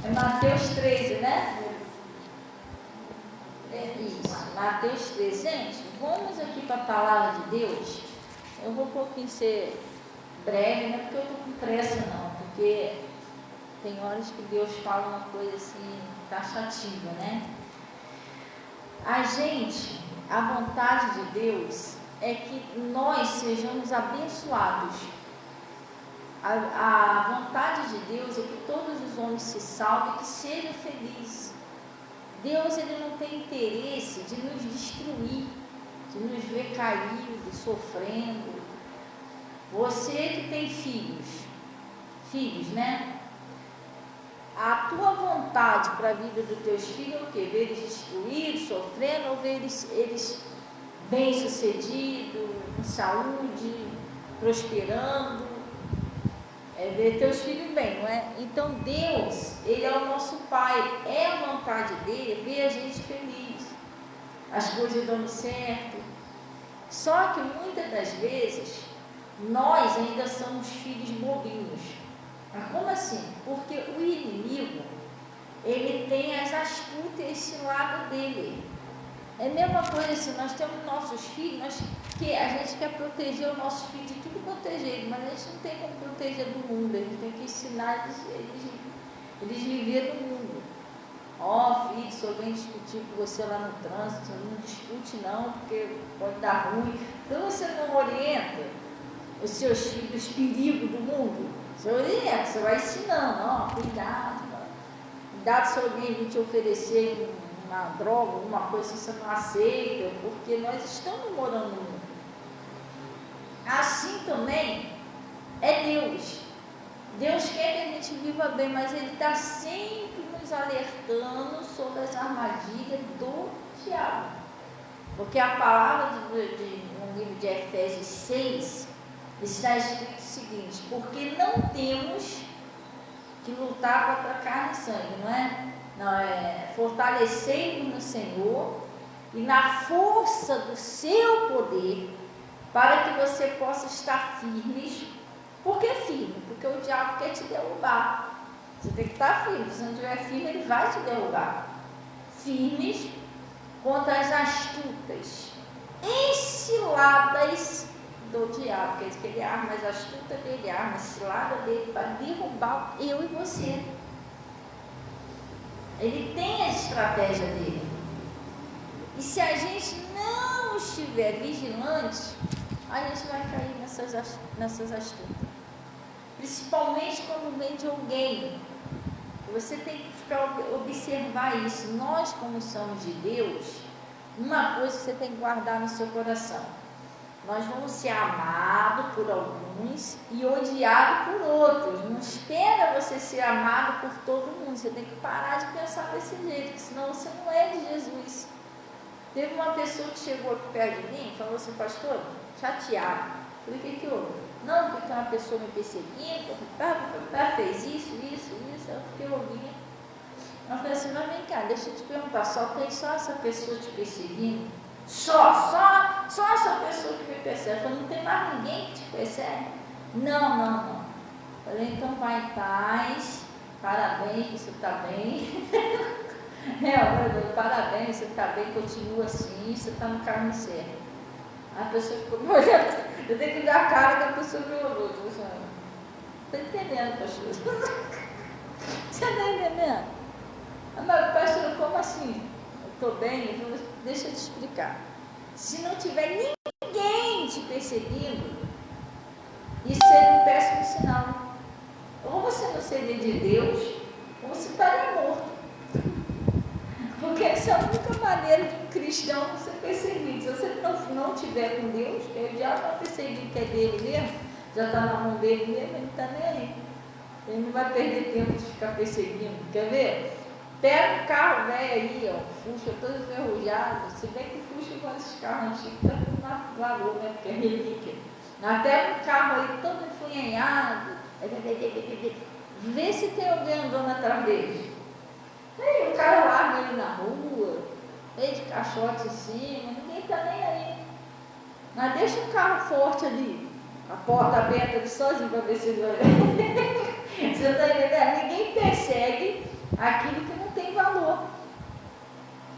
É Mateus 13, né? É isso, Mateus 13. Gente, vamos aqui para a palavra de Deus. Eu vou um pouquinho ser breve, não é porque eu estou com pressa não, porque tem horas que Deus fala uma coisa assim, taxativa, né? A vontade de Deus é que nós sejamos abençoados. A vontade de Deus é que todos os homens se salvem e que sejam felizes. Deus, ele não tem interesse de nos destruir, de nos ver caídos, sofrendo. Você que tem filhos, né? A tua vontade para a vida dos teus filhos é o quê? Ver eles destruídos, sofrendo, ou ver eles bem-sucedidos, com saúde, prosperando? É ver teus filhos bem, não é? Então Deus, ele é o nosso Pai, é a vontade dele ver a gente feliz, as coisas dando certo. Só que muitas das vezes nós ainda somos filhos bobinhos. Mas como assim? Porque o inimigo, ele tem as astúcias, esse lado dele. É a mesma coisa assim, nós temos nossos filhos, que a gente quer proteger os nossos filhos de tudo proteger, mas a gente não tem como proteger do mundo, a gente tem que ensinar eles viver no mundo. Filho, se alguém discutir com você lá no trânsito, não discute não, porque pode dar ruim. Então você não orienta os seus filhos os perigos do mundo, você orienta, você vai ensinando, cuidado se alguém te oferecer uma droga, alguma coisa que você não aceita, porque nós estamos morando no mundo. Assim também é Deus. Deus quer que a gente viva bem, mas Ele está sempre nos alertando sobre as armadilhas do diabo. Porque a palavra no livro de Efésios 6 está escrito o seguinte: porque não temos que lutar contra carne e sangue, não é? Fortalecei-vos no Senhor e na força do seu poder, para que você possa estar firmes. Por que firme? Porque o diabo quer te derrubar. Você tem que estar firme. Se não estiver firme, ele vai te derrubar. Firmes contra as astutas enciladas do diabo. Quer dizer que ele arma as astutas dele, arma a cilada dele para derrubar eu e você. Ele tem a estratégia dele. E se a gente não estiver vigilante, a gente vai cair nessas astutas. Principalmente quando vem de alguém. Você tem que observar isso. Nós, como somos de Deus, uma coisa que você tem que guardar no seu coração: nós vamos ser amados por alguns e odiados por outros. Não espera você ser amado por todo mundo. Você tem que parar de pensar desse jeito, senão você não é de Jesus. Teve uma pessoa que chegou aqui perto de mim e falou assim: pastor, chateado. Eu falei: o que houve? Não, porque uma pessoa me perseguindo, fez isso. Eu fiquei ouvindo. Eu falei assim: mas vem cá, deixa eu te perguntar, tem só essa pessoa te perseguindo? Só essa pessoa que me persegue. Eu falei: não tem mais ninguém que te persegue? Não. Eu falei: então vai em paz, parabéns, você está bem. Parabéns, você está bem, continua assim, você está no caminho certo. A pessoa ficou me olhando, eu tenho que dar a cara que a pessoa me olhou. Eu falei: não estou entendendo, pastor. Você está entendendo? Mas, pastor, como assim? Eu estou bem? Eu falei: deixa eu te explicar. Se não tiver ninguém te perseguindo, isso é um péssimo sinal. Ou você não seria de Deus, ou você estaria morto. Porque essa é a única maneira de um cristão não ser perseguido. Se você não tiver com Deus, o diabo vai perseguir, que é dele mesmo, já está na mão dele mesmo, ele não está nem aí. Ele não vai perder tempo de ficar perseguindo. Quer ver? Pega um carro velho aí, Fusca todo enferrujado. Se bem que o Fusca, igual esses carros antigos, está tudo na valor, né? Porque é relíquia. Pega um carro aí todo enfunhanhado, vê se tem alguém andando atrás dele. Aí o cara larga ele na rua, meio de caixote em cima, ninguém está nem aí. Mas deixa um carro forte ali, a porta aberta ali sozinho para ver se vai. Você está entendendo? Ninguém persegue aquilo que não tem valor.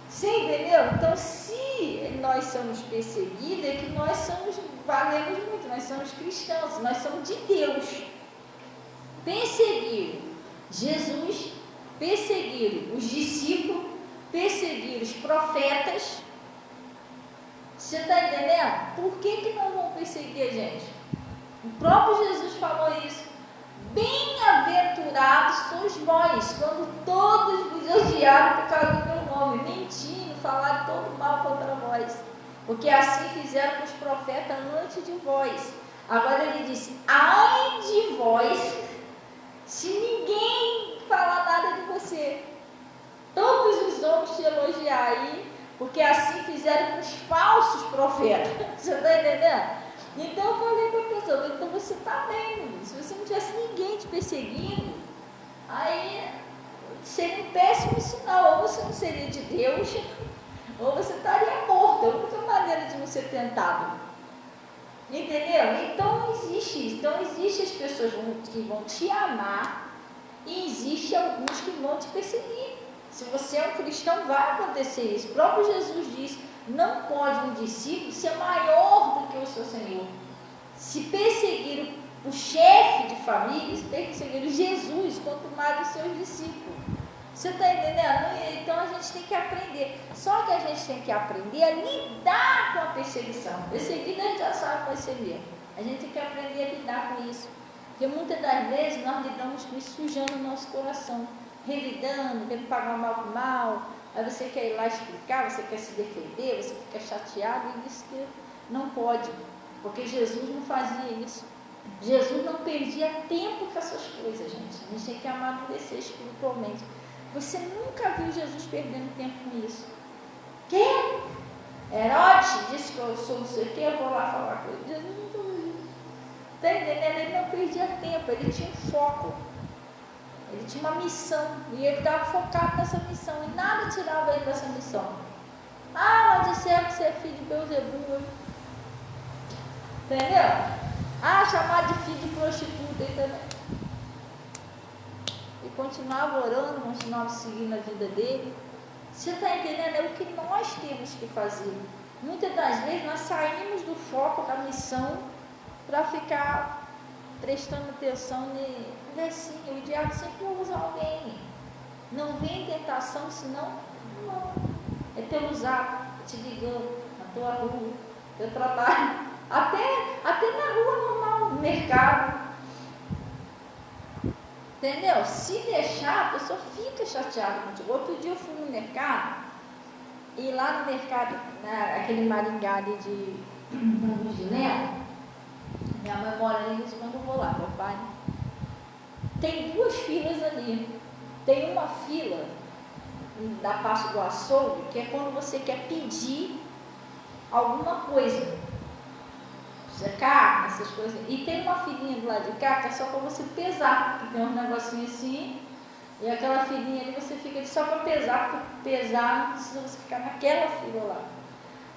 Você entendeu? Então, se nós somos perseguidos, é que nós valemos muito, nós somos cristãos, nós somos de Deus. Perseguiram Jesus, perseguiram os discípulos, perseguiram os profetas. Você está entendendo? Por que não vão perseguir a gente? O próprio Jesus falou isso. Bem-aventurados sois vós, quando todos vos odiaram por causa do meu nome, mentindo, falaram todo mal contra vós, porque assim fizeram com os profetas antes de vós. Agora ele disse: ai de vós, se ninguém falar nada de você, todos os homens te elogiarem, porque assim fizeram com os falsos profetas. Você está entendendo? Então eu falei para a pessoa: então você está bem, se você não tivesse ninguém te perseguindo, aí seria um péssimo sinal, ou você não seria de Deus, ou você estaria morto. É a única maneira de não ser tentado. Entendeu? Então não existe isso. Então existe as pessoas que vão te amar e existe alguns que vão te perseguir. Se você é um cristão, vai acontecer isso. O próprio Jesus diz: não pode um discípulo ser maior do que o seu Senhor. Se perseguiram o chefe de família, se perseguiram Jesus, quanto mais os seus discípulos. Você está entendendo? Então a gente tem que aprender. Só que a gente tem que aprender a lidar com a perseguição. Perseguida a gente já sabe que vai ser mesmo. A gente tem que aprender a lidar com isso. Porque muitas das vezes nós lidamos com isso sujando o nosso coração. Revidando, querendo pagar mal com mal. Aí você quer ir lá explicar, você quer se defender, você fica chateado e diz que não pode. Porque Jesus não fazia isso. Jesus não perdia tempo com essas coisas, gente. A gente tem que amadurecer espiritualmente. Você nunca viu Jesus perdendo tempo com isso. Quê? Herodes disse que eu sou não sei o quê, eu vou lá falar com ele. Jesus não viu isso. Está entendendo? Ele não perdia tempo, ele tinha um foco. Ele tinha uma missão. E ele estava focado nessa missão. E nada tirava ele dessa missão. Ah, mas disseram que você é filho de Beelzebub. Entendeu? Ah, chamar de filho de prostituta, entendeu? E continuava orando, continuava seguindo a vida dele. Você está entendendo? É o que nós temos que fazer. Muitas das vezes nós saímos do foco da missão para ficar prestando atenção no versinho. O diabo sempre usa alguém. Não vem tentação, senão não. É teu usar, te ligando, na tua rua, no teu trabalho. Até na rua normal, no mercado. Entendeu? Se deixar, a pessoa fica chateada contigo. Outro dia eu fui no mercado, e lá no mercado, aquele Maringá ali de Lema, minha mãe mora ali, quando eu vou lá, meu pai, tem duas filas ali. Tem uma fila da parte do açougue, que é quando você quer pedir alguma coisa. Carne, essas coisas. E tem uma filinha do lado de cá que é só para você pesar, que tem um negocinho assim, e aquela filinha ali você fica ali só para pesar, porque pesar não precisa você ficar naquela fila lá.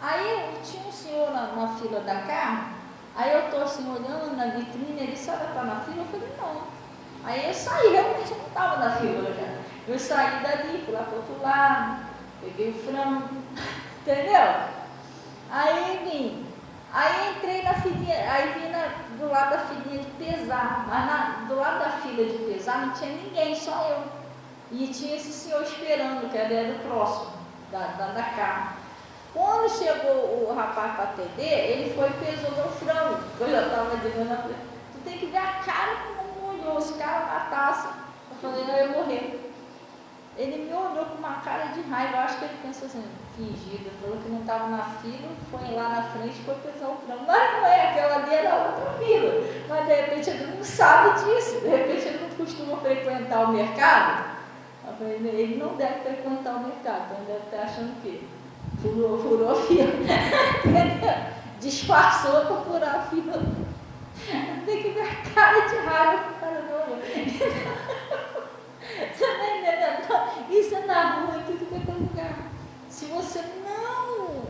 Aí tinha um senhor na fila da carne, aí eu estou assim olhando na vitrine, ele sabe que está na fila, eu falei, não. Aí eu saí, realmente eu não estava na fila já. Eu saí dali, fui lá para o outro lado, peguei o frango, entendeu? Aí vim. Aí entrei na filinha, aí vim do lado da filinha de pesar, mas do lado da fila de pesar não tinha ninguém, só eu. E tinha esse senhor esperando, que era do próximo, da carne. Quando chegou o rapaz para atender, ele foi e pesou meu frango, que eu já estava dizendo na frente. Tu tem que ver a cara como me olhou, se o cara matasse, eu falei, não, eu ia morrer. Ele me olhou com uma cara de raiva, eu acho que ele pensou assim, fingido, falou que não estava na fila, foi lá na frente e foi pesar o frango. Mas não é, aquela ali era outra fila. Mas de repente ele não sabe disso, de repente ele não costuma frequentar o mercado. Eu falei, ele não deve frequentar o mercado, então ele deve estar achando que furou a fila. Disfarçou para furar a fila. Tem que ver a cara de raiva que o cara não olhou. Você está entendendo? Isso é na rua, em tudo que é lugar. Se você não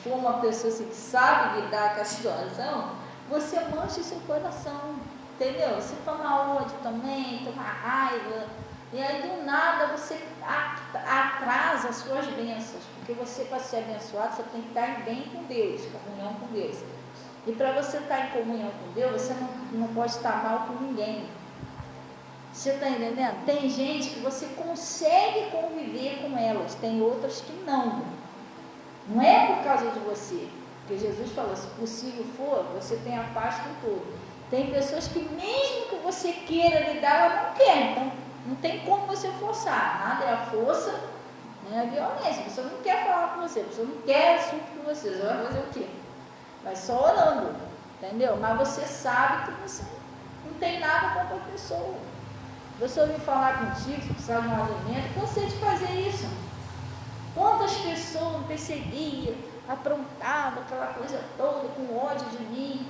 for uma pessoa assim, que sabe lidar com a situação, você mancha o seu coração, entendeu? Você toma ódio também, toma raiva, e aí do nada você atrasa as suas bênçãos, porque você, para ser abençoado, você tem que estar em bem com Deus, comunhão com Deus. E para você estar em comunhão com Deus, você não pode estar mal com ninguém. Você está entendendo? Tem gente que você consegue conviver com elas, tem outras que não. Não é por causa de você, porque Jesus falou, se possível for, você tem a paz com todo. Tem pessoas que mesmo que você queira lidar, ela não quer, então não tem como você forçar. Nada é a força, nem a violência. Você não quer falar com você, você não quer assunto com você, você vai fazer o quê? Vai só orando, entendeu? Mas você sabe que você não tem nada contra a pessoa. Você ouvir falar contigo, se precisar de um alimento, cansei de fazer isso. Quantas pessoas me perseguiam, aprontavam aquela coisa toda, com ódio de mim.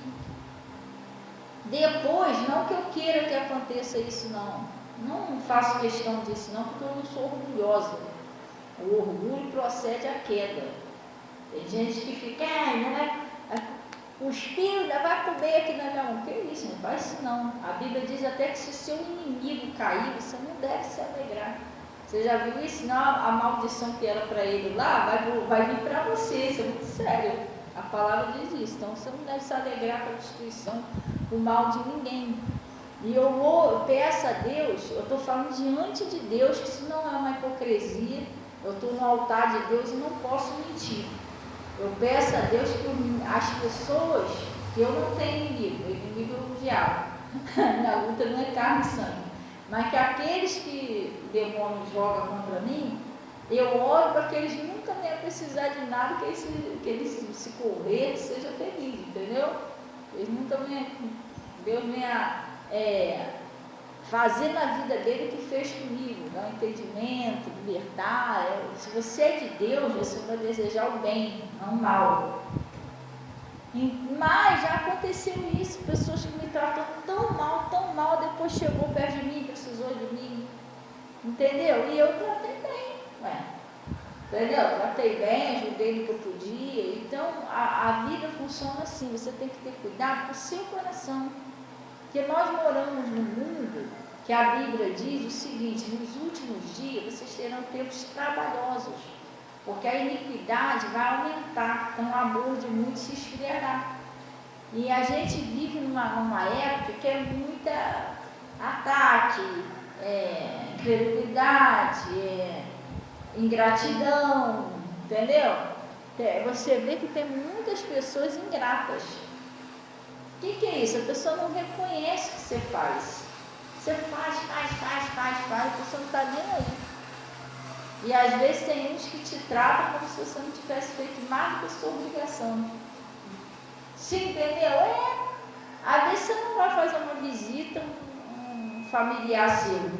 Depois, não que eu queira que aconteça isso, não faço questão disso, não, porque eu não sou orgulhosa. O orgulho procede à queda. Tem gente que fica, não vai, o espírito vai comer aqui na minha mão. Que isso, não faz isso não. A Bíblia diz até que se o seu inimigo cair, você não deve se alegrar. Você já viu isso? Não, a maldição que era para ele lá, vai vir para você, isso é muito sério. A palavra diz isso, então você não deve se alegrar com a destruição, o mal de ninguém. E eu peço a Deus, eu estou falando diante de Deus, que isso não é uma hipocrisia, eu estou no altar de Deus e não posso mentir. Eu peço a Deus que as pessoas, que eu não tenho inimigo, o inimigo é o diabo, minha luta não é carne e sangue, mas que aqueles que o demônio joga contra mim, eu oro para que eles nunca venham precisar de nada, que eles se correr, seja feliz, entendeu? Eles nunca venham, Deus venha fazer na vida dele o que fez comigo, dar um entendimento, libertar. Se você é de Deus, você vai desejar o bem, não o mal. Mas já aconteceu isso, pessoas que me tratam tão mal, depois chegou perto de mim, precisou de mim, entendeu? E eu tratei bem, entendeu? Tratei bem, ajudei no que eu podia. Então a vida funciona assim, você tem que ter cuidado com o seu coração, porque nós moramos num mundo que a Bíblia diz o seguinte: nos últimos dias vocês terão tempos trabalhosos, porque a iniquidade vai aumentar, então o amor de muitos se esfriará. E a gente vive numa época que é muita ataque, incredulidade, ingratidão, entendeu? Você vê que tem muitas pessoas ingratas. O que é isso? A pessoa não reconhece o que você faz. Você faz, a pessoa não está nem aí. E às vezes tem uns que te tratam como se você não tivesse feito nada da sua obrigação. Sim, entendeu? Às vezes você não vai fazer uma visita um familiar seu.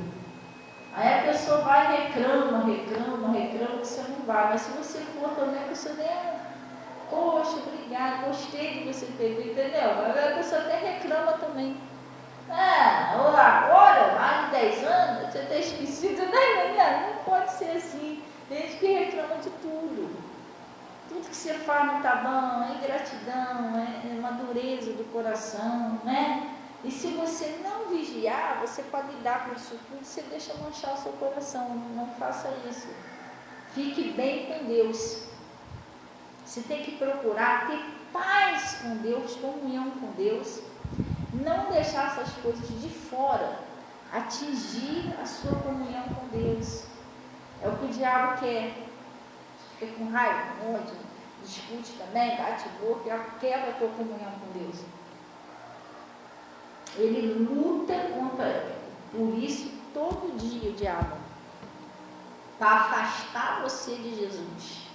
Aí a pessoa vai e reclama que você não vai. Mas se você for também, a pessoa nem poxa, obrigado, gostei de você ter vindo, entendeu? A pessoa até reclama também. Agora, mais de 10 anos, você tem esquecido, né? Não pode ser assim. Tem gente que reclama de tudo. Tudo que você faz não está bom, é ingratidão, é uma dureza do coração, né? E se você não vigiar, você pode lidar com isso tudo, você deixa manchar o seu coração. Não faça isso. Fique bem com Deus. Você tem que procurar ter paz com Deus, comunhão com Deus. Não deixar essas coisas de fora atingir a sua comunhão com Deus. É o que o diabo quer. Fica com raiva, com ódio, discute também, bate boca, quebra a tua comunhão com Deus. Ele luta por isso todo dia, o diabo, para afastar você de Jesus.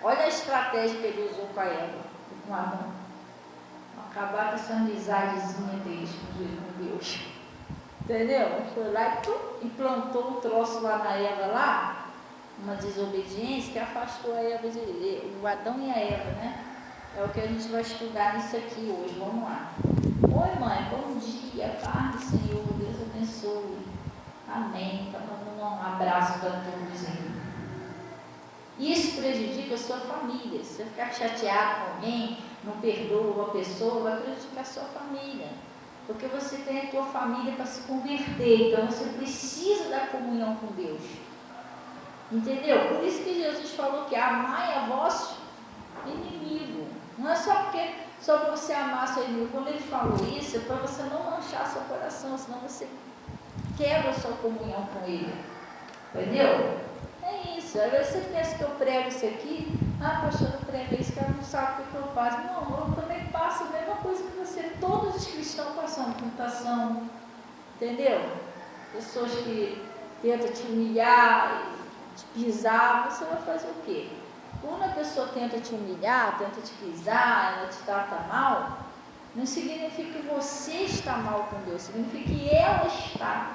Olha a estratégia que ele usou com a Eva e com Adão. Acabar com essa amizadezinha deles com Deus. Entendeu? Ele foi lá e implantou um troço lá na Eva, lá, uma desobediência que afastou a Eva o Adão e a Eva, né? É o que a gente vai estudar nisso aqui hoje. Vamos lá. Oi, mãe, bom dia, paz do Senhor, Deus abençoe. Amém. Tá mandando um abraço para todos aí. Isso prejudica a sua família. Se você ficar chateado com alguém, não perdoa uma pessoa, vai prejudicar a sua família. Porque você tem a tua família para se converter, então você precisa da comunhão com Deus. Entendeu? Por isso que Jesus falou que amai a vosso inimigo. Não é só para você amar seu inimigo. Quando ele falou isso, é para você não manchar seu coração, senão você quebra a sua comunhão com ele. Entendeu? É isso. Aí você pensa que eu prego isso aqui, pastor, eu prego isso, que ela não sabe o que eu faço. Não, eu também passo a mesma coisa que você. Todos os cristãos passam tentação. Entendeu? Pessoas que tentam te humilhar, te pisar, você vai fazer o quê? Quando a pessoa tenta te humilhar, tenta te pisar, ela te trata mal, não significa que você está mal com Deus, significa que ela está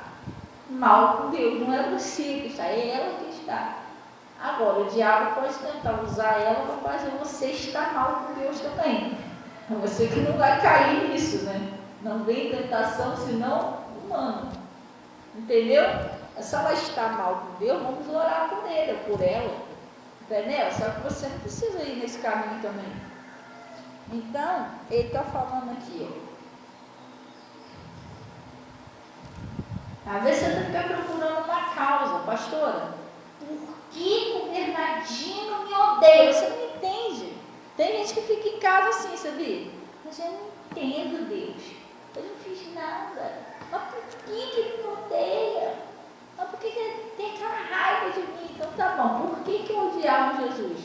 mal com Deus, não é você que está, é ela que está. Agora, o diabo pode tentar usar ela para fazer você estar mal com Deus também. É você que não vai cair nisso, né? Não vem tentação, senão humano. Entendeu? Se ela está mal com Deus, vamos orar por ele, por ela. Entendeu? Só que você não precisa ir nesse caminho também. Então, ele está falando aqui, ó. Às vezes você fica procurando uma causa, pastora. Por que o Bernardino me odeia? Você não entende. Tem gente que fica em casa assim, sabia? Mas eu não entendo Deus. Eu não fiz nada. Mas por que ele me odeia? Mas por que ele tem aquela raiva de mim? Então tá bom, por que eu odiava Jesus?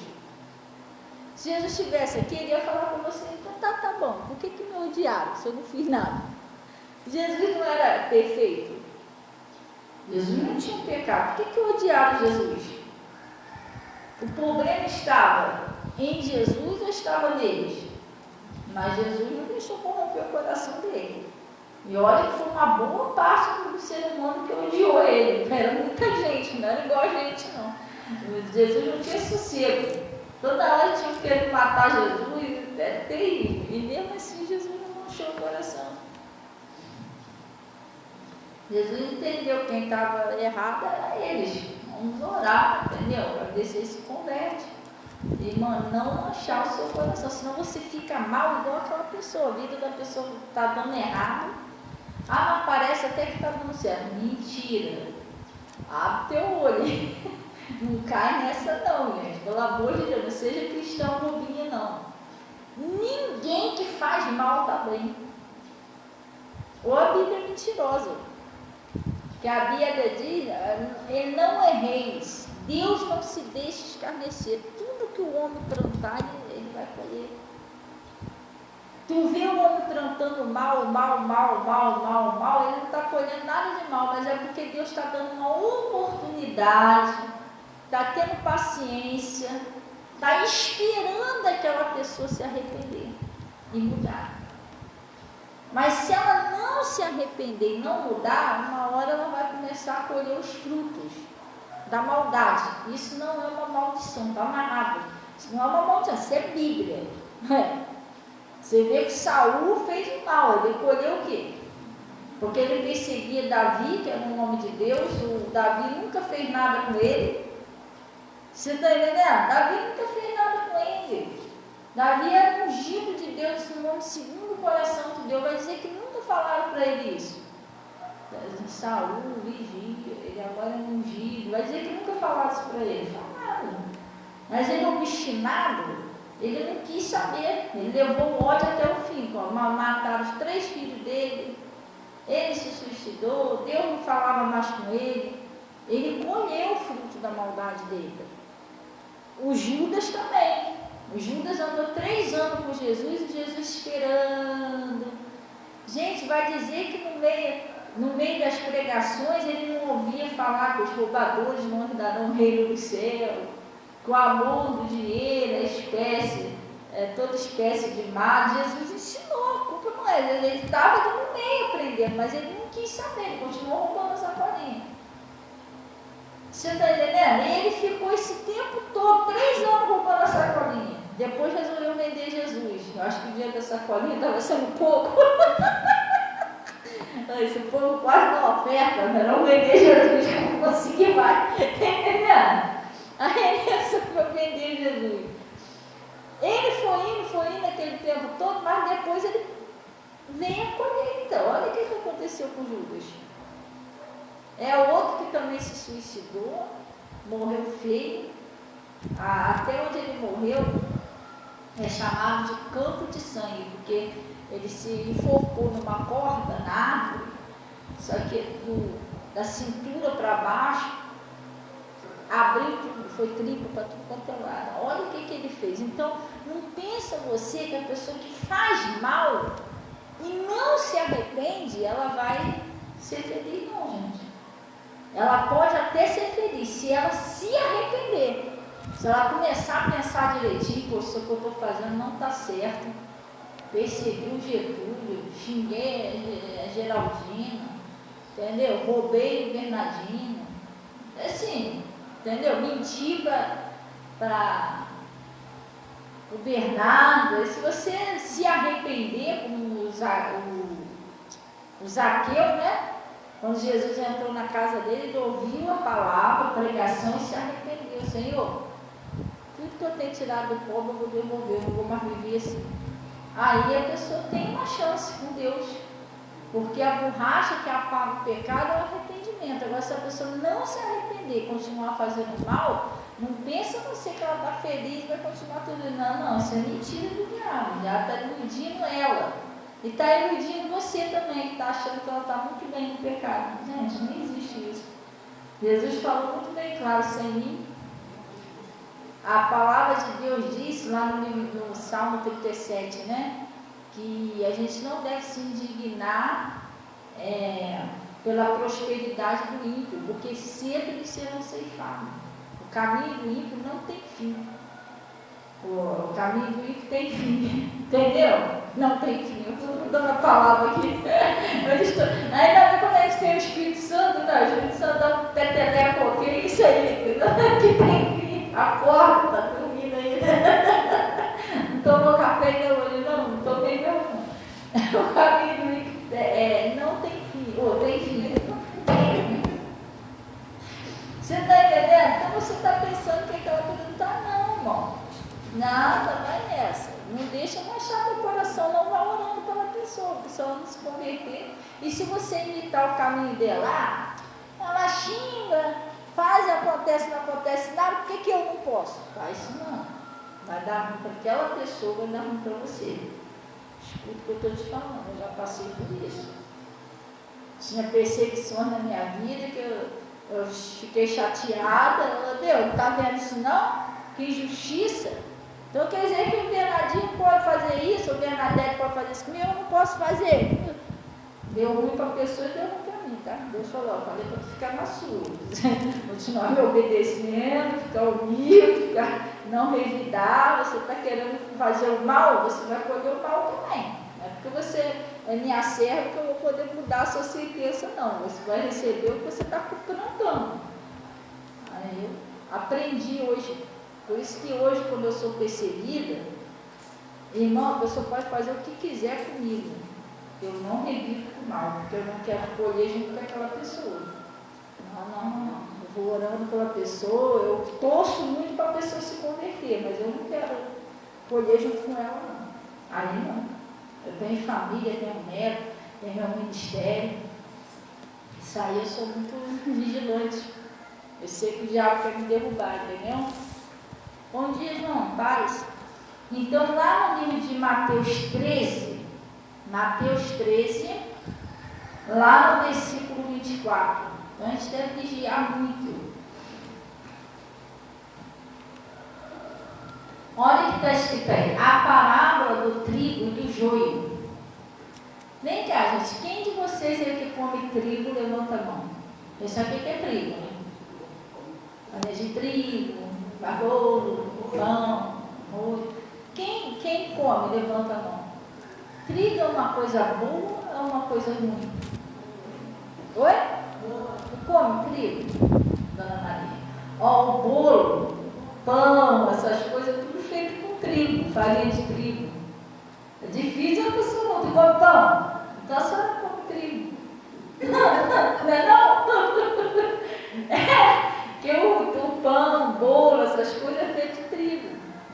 Se Jesus estivesse aqui, ele ia falar para você, então tá bom, por que me odiaram se eu não fiz nada? Jesus não era perfeito. Jesus não tinha pecado. Por que odiaram Jesus? O problema estava em Jesus ou estava neles? Mas Jesus não deixou corromper o coração dele. E olha que foi uma boa parte do ser humano que odiou ele. Era muita gente, não era igual a gente não. Jesus não tinha sossego. Toda hora tinha querido matar Jesus, era terrível. E mesmo assim Jesus não manchou o coração. Jesus entendeu quem estava errado era eles. Vamos orar, entendeu? Para ver se ele se converte. E não manchar o seu coração, senão você fica mal igual aquela pessoa. A vida da pessoa está dando errado. Mas parece até que está dando certo. Mentira. Abre teu olho. Não cai nessa não, gente. Pelo amor de Deus, não seja cristão bobinha não. Ninguém que faz mal está bem. Ou a Bíblia é mentirosa. Que a Bíblia diz, ele não erreis. Deus não se deixa escarnecer. Tudo que o homem plantar, ele vai colher. Tu vê o homem plantando mal, ele não está colhendo nada de mal, mas é porque Deus está dando uma oportunidade, está tendo paciência, está esperando aquela pessoa se arrepender e mudar. Mas se ela não se arrepender e não mudar, uma hora ela vai começar a colher os frutos da maldade. Isso não é uma maldição, está amarrado. Isso não é uma maldição, isso é Bíblia. Você vê que Saul fez o mal, ele colheu o quê? Porque ele perseguia Davi, que era um homem de Deus, o Davi nunca fez nada com ele. Você está entendendo? Davi nunca fez nada com ele. Davi era ungido de Deus, um homem segundo o coração de Deus. Vai dizer que nunca falaram para ele isso. Saul, vigia, ele agora é ungido. Vai dizer que nunca falaram isso para ele. Falaram. Mas ele obstinado, ele não quis saber. Ele levou o ódio até o fim. Mataram os 3 filhos dele. Ele se suicidou. Deus não falava mais com ele. Ele colheu o fruto da maldade dele. O Judas também. O Judas andou 3 anos com Jesus e Jesus esperando. Gente, vai dizer que no meio das pregações ele não ouvia falar que os roubadores não herdarão o reino do céu, que o amor do dinheiro, toda espécie de mal. Jesus ensinou, a culpa não é. Ele estava no meio aprendendo, mas ele não quis saber, ele continuou roubando a sacolinha. Você está entendendo? E ele ficou esse tempo todo, 3 anos roubando a sacolinha. Depois resolveu vender Jesus. Eu acho que o dia da sacolinha estava sendo pouco. Esse povo quase não oferta, não vender Jesus, não conseguir mais. Está entendendo? a remessa para vender Jesus. Ele foi indo aquele tempo todo, mas depois ele vem a colheita. Olha o que aconteceu com Judas. É outro que também se suicidou, morreu feio. Até onde ele morreu é chamado de campo de sangue, porque ele se enforcou numa corda na árvore, só que da cintura para baixo abriu tudo, foi triplo para tudo quanto é lado. Olha o que ele fez. Então, não pensa você que a pessoa que faz mal e não se arrepende, ela vai ser feliz, não, gente. Ela pode até ser feliz se ela se arrepender. Se ela começar a pensar direitinho, pô, isso que eu estou fazendo não está certo. Persegui o Getúlio, xinguei a Geraldina, entendeu? Roubei o Bernardino. Assim, entendeu? Menti para o Bernardo. E se você se arrepender, como o Zaqueu, né? Quando Jesus entrou na casa dele, ele ouviu a palavra, a pregação e se arrependeu. Senhor, tudo que eu tenho tirado do povo eu vou devolver, eu não vou mais viver assim. Aí a pessoa tem uma chance com Deus, porque a borracha que apaga o pecado é o arrependimento. Agora, se a pessoa não se arrepender, continuar fazendo mal, não pensa você que ela está feliz e vai continuar tudo. Não, isso é mentira do diabo. Já está iludindo ela. E está iludindo você também, que está achando que ela está muito bem no pecado. Gente, não existe isso. Jesus falou muito bem claro, sem mim. A palavra de Deus diz lá no Salmo 37, né? Que a gente não deve se indignar pela prosperidade do ímpio, porque sempre eles serão ceifados. O caminho do ímpio não tem fim. O caminho do ímpio tem fim. Entendeu? Não tem fim. Eu estou dando a palavra aqui. Ainda quando a gente tem o Espírito Santo, não, o Espírito Santo dá um peteleco, o que é isso aí? Que tem fim. Acorda, está dormindo ainda. Não tomou café ainda hoje, não tomei meu. O caminho do ímpio não tem fim. Ou tem fim. Você está entendendo? Então você está pensando que aquela coisa não está, não, irmão. Nada, vai nessa. Não deixa manchar no coração, não vai orando pela pessoa, a pessoa não se converter. E se você imitar o caminho dela, ela xinga, faz, acontece, não acontece nada, por que eu não posso? Faz isso não. Vai dar ruim para aquela pessoa, vai dar ruim para você. Escuta o que eu estou te falando, eu já passei por isso. Tinha perseguições na minha vida que eu fiquei chateada. Deus, não está vendo isso não? Que injustiça. Então quer dizer que o Bernardinho pode fazer isso, o Bernadette pode fazer isso comigo, eu não posso fazer. Deu ruim para a pessoa e deu ruim para mim, tá? Deus falou, falei para tu ficar na sua. Continuar me obedecendo, ficar humilde, não revidar. Você está querendo fazer o mal, você vai colher o mal também. Não é porque você é minha serva que eu vou poder mudar a sua sentença, não. Você vai receber o que você está plantando. Aí eu aprendi hoje. Por isso que hoje, quando eu sou perseguida, irmão, a pessoa pode fazer o que quiser comigo. Eu não revivo o mal, porque eu não quero colher junto com aquela pessoa. Não. Eu vou orando pela pessoa, eu torço muito para a pessoa se converter, mas eu não quero colher junto com ela, não. Aí não. Eu tenho família, tenho neto, tenho meu ministério. Isso aí eu sou muito vigilante. Eu sei que o diabo quer me derrubar, entendeu? Bom dia, irmão, paz. Então, lá no livro de Mateus 13, lá no versículo 24, então a gente deve vigiar muito. Olha o que está escrito aí, a parábola do trigo e do joio. Vem cá, gente, quem de vocês é que come trigo, levanta a mão. Você sabe o que é trigo, né? Farinha de trigo, bolo, pão, molho. Quem come, levanta a mão. Trigo é uma coisa boa ou é uma coisa ruim? Oi? Tu come trigo, dona Maria? Ó, o bolo, pão, essas coisas, tudo feito com trigo, farinha de trigo. É difícil a pessoa não. Tu come pão? Então a senhora come trigo. Não é não? Que o pão, o bolo,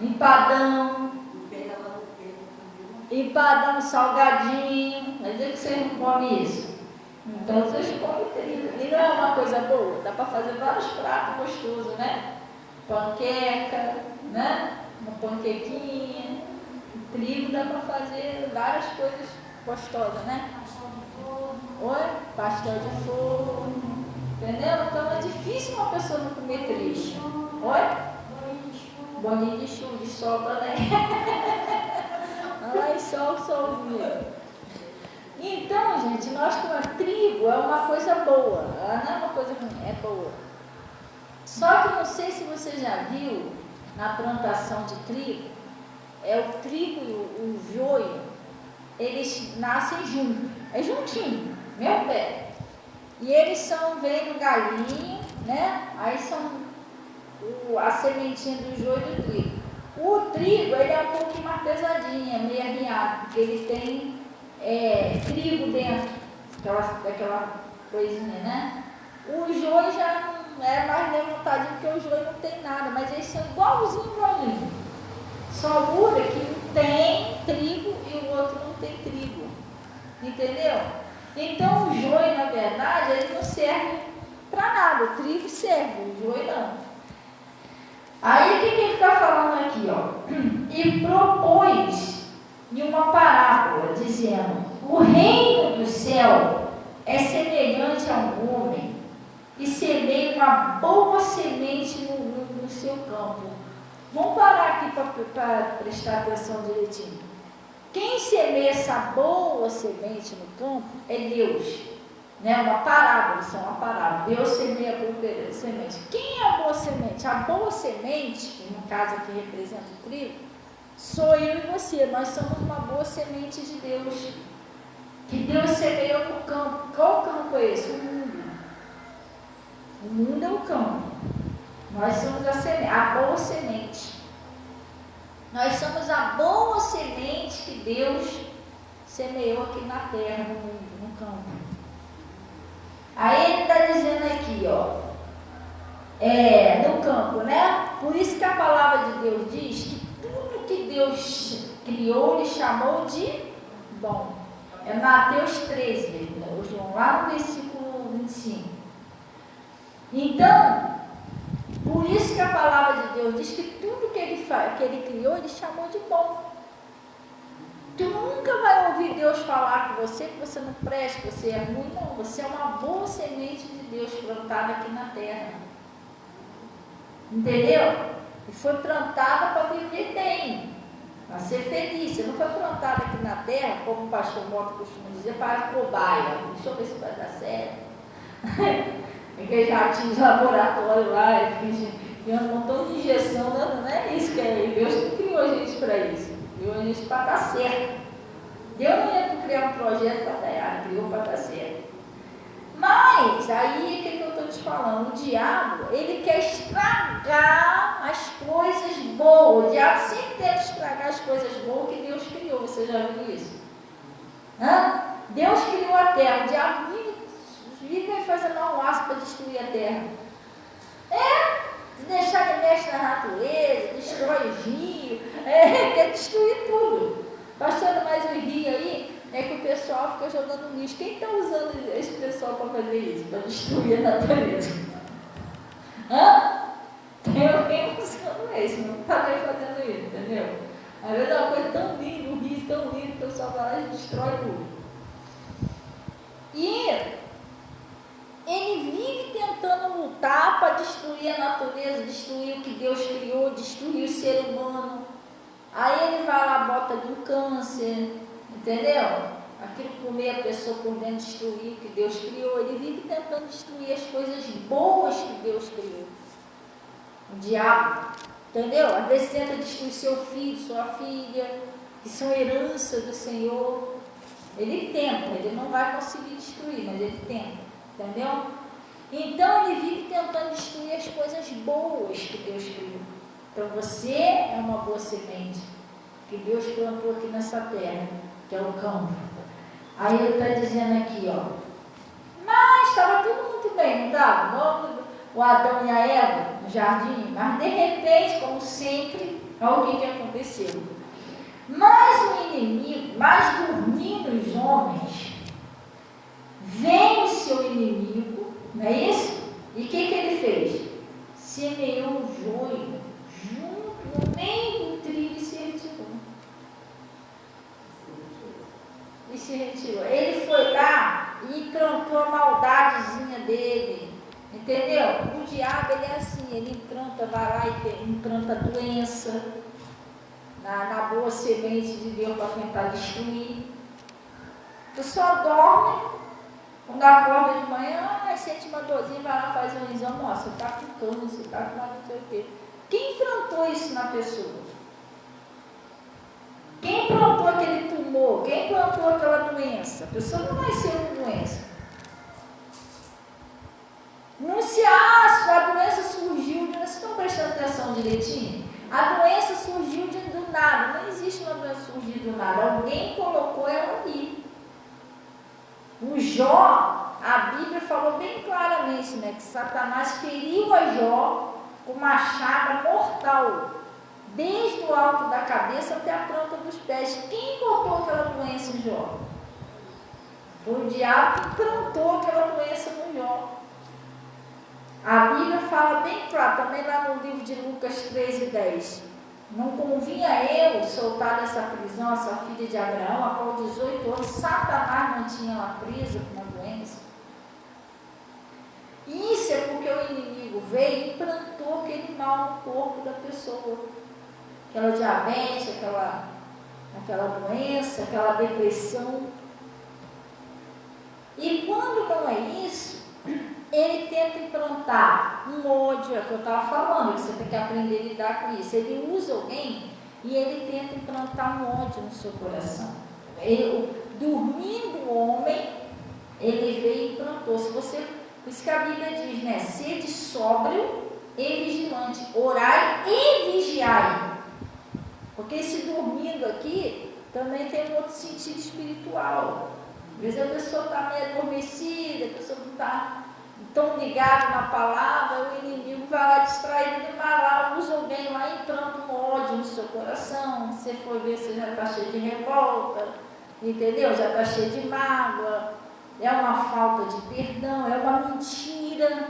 empadão, salgadinho. Mas é que vocês não comem isso. Então vocês comem trigo. E não é uma coisa boa? Dá para fazer vários pratos gostosos, né? Panqueca, né? Uma panquequinha. O trigo dá para fazer várias coisas gostosas, né? Oi? Pastel de forno. Entendeu? Então é difícil uma pessoa não comer trigo. Oi? Bolinho de chuva, de sobra, né? Olha lá, e sol mesmo. Então, gente, nós comemos trigo é uma coisa boa. Ela não é uma coisa ruim, é boa. Só que eu não sei se você já viu na plantação de trigo, o trigo e o joio, eles nascem juntos. É juntinho, mesmo pé. E eles vêm no galinho, né? Aí são a sementinha do joio e do trigo. O trigo, ele é um pouquinho mais pesadinho, é meio arranhado, porque ele tem trigo dentro, daquela coisinha, né? O joio já não é mais levantadinho, porque o joio não tem nada, mas eles são igualzinho. Só muda que um tem trigo e o outro não tem trigo. Entendeu? Então o joio, na verdade, ele não serve para nada. O trigo serve, o joio não. Aí o que ele está falando aqui, ó? E propôs em uma parábola, dizendo: o reino do céu é semelhante a um homem que semeia uma boa semente no seu campo. Vamos parar aqui para prestar atenção direitinho. Quem semeia essa boa semente no campo é Deus. Né? Uma parábola, isso é uma parábola. Deus semeia a boa semente. Quem é a boa semente? A boa semente, que no caso aqui representa o trigo, sou eu e você. Nós somos uma boa semente de Deus. Que Deus semeou no campo. Qual campo é esse? O mundo. O mundo é o campo. Nós somos a boa semente. Nós somos a boa semente que Deus semeou aqui na terra, no mundo, no campo. Aí ele está dizendo aqui, ó, no campo, né? Por isso que a palavra de Deus diz que tudo que Deus criou, Ele chamou de bom. É Mateus 13, né? João, lá no versículo 25. Então, por isso que a palavra de Deus diz que tudo que Ele criou, Ele chamou de bom. Tu nunca vai ouvir Deus falar com você que você não presta, que você é ruim, não. Você é uma boa semente de Deus plantada aqui na terra. Entendeu? E foi plantada para viver bem, para ser feliz. Você não foi plantada aqui na terra, como o pastor Mota costuma dizer, para cobaia. Deixa eu ver se vai dar certo. Porque já tinha os laboratórios lá, e um montão de injeção, não é isso que é. Deus não criou a gente para isso. Criou a gente para dar certo. Deus não ia criar um projeto para dar errado, criou para dar certo. Mas, aí, o que eu estou te falando? O diabo, ele quer estragar as coisas boas. O diabo sempre tenta estragar as coisas boas que Deus criou. Você já viu isso? Deus criou a terra. O diabo vive fazendo um laço para destruir a terra. Se deixar ele mexe na natureza, destrói os rios, quer destruir tudo. Pastor, mas o rio aí é que o pessoal fica jogando lixo. Quem está usando esse pessoal para fazer isso? Para destruir a natureza? Tem alguém usando isso, não está nem fazendo isso, entendeu? Às vezes é uma coisa tão linda, um rio tão lindo, o pessoal vai lá e destrói tudo. E ele vive tentando lutar para destruir a natureza, destruir o que Deus criou, destruir o ser humano. Aí ele vai lá, bota de um câncer, entendeu? Aquilo comer a pessoa por dentro, destruir o que Deus criou. Ele vive tentando destruir as coisas boas que Deus criou. O diabo, entendeu? Às vezes tenta destruir seu filho, sua filha, que são herança do Senhor. Ele tenta, ele não vai conseguir destruir, mas ele tenta, entendeu? Então ele vive tentando destruir as coisas boas que Deus criou. Então você é uma boa semente que Deus plantou aqui nessa terra, que é o campo. Aí ele está dizendo aqui, ó, mas estava tudo muito bem, não estava? O Adão e a Eva no jardim, mas de repente, como sempre, Olha o que aconteceu. Mas o inimigo, mas dormindo os homens, vem o seu inimigo, não é isso? E o que ele fez? Semeou o joio junto no meio do trigo e se retirou. Ele foi lá e implantou a maldadezinha dele. Entendeu? O diabo, ele é assim, ele implanta, vai lá e implanta doença na boa semente de Deus para tentar destruir. A pessoa dorme, quando acorda de manhã, sente uma dorzinha, vai lá, faz um exame, nossa, você está com câncer, você está com não sei o quê. Quem implantou isso na pessoa? Quem implantou aquele tumor? Quem implantou aquela doença? A pessoa não nasceu com doença. Não se acha, a doença surgiu, vocês estão prestando atenção direitinho? A doença surgiu do nada, não existe uma doença surgir do nada, alguém colocou ela ali. O Jó, a Bíblia falou bem claramente, né, que Satanás feriu a Jó com uma chaga mortal, desde o alto da cabeça até a planta dos pés. Quem botou aquela doença em Jó? Foi o diabo que plantou aquela doença no Jó. A Bíblia fala bem claro, também lá no livro de Lucas 13:10. Não convinha eu soltar dessa prisão essa filha de Abraão, a qual 18 anos Satanás mantinha ela presa com uma doença. Isso é porque o inimigo veio e plantou aquele mal no corpo da pessoa. Aquela diabetes, aquela doença, aquela depressão. E quando não é isso, ele tenta implantar um ódio, é o que eu estava falando, você tem que aprender a lidar com isso. Ele usa alguém e ele tenta implantar um ódio no seu coração. Dormindo o homem, ele veio e implantou. Por isso que a Bíblia diz, né? Sede sóbrio e vigilante, orai e vigiai. Porque esse dormindo aqui também tem um outro sentido espiritual. Às vezes a pessoa está meio adormecida, a pessoa não está tão ligado na palavra, o inimigo vai lá distrair, ele vai lá, usa alguém lá e implanta um ódio no seu coração. Se você for ver, você já está cheio de revolta, entendeu? Já está cheio de mágoa, é uma falta de perdão, é uma mentira,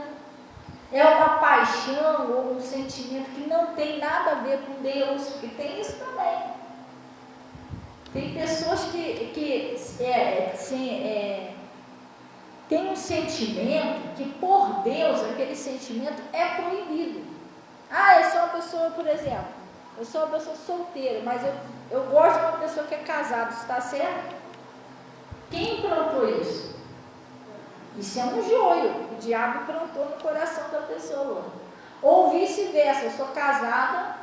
é uma paixão ou um sentimento que não tem nada a ver com Deus, porque tem isso também. Tem pessoas que tem um sentimento que por Deus aquele sentimento é proibido. Eu sou uma pessoa, por exemplo, eu sou uma pessoa solteira, mas eu gosto de uma pessoa que é casada, isso está certo? Quem implantou isso? Isso é um joio, o diabo implantou no coração da pessoa. Ou vice-versa, eu sou casada,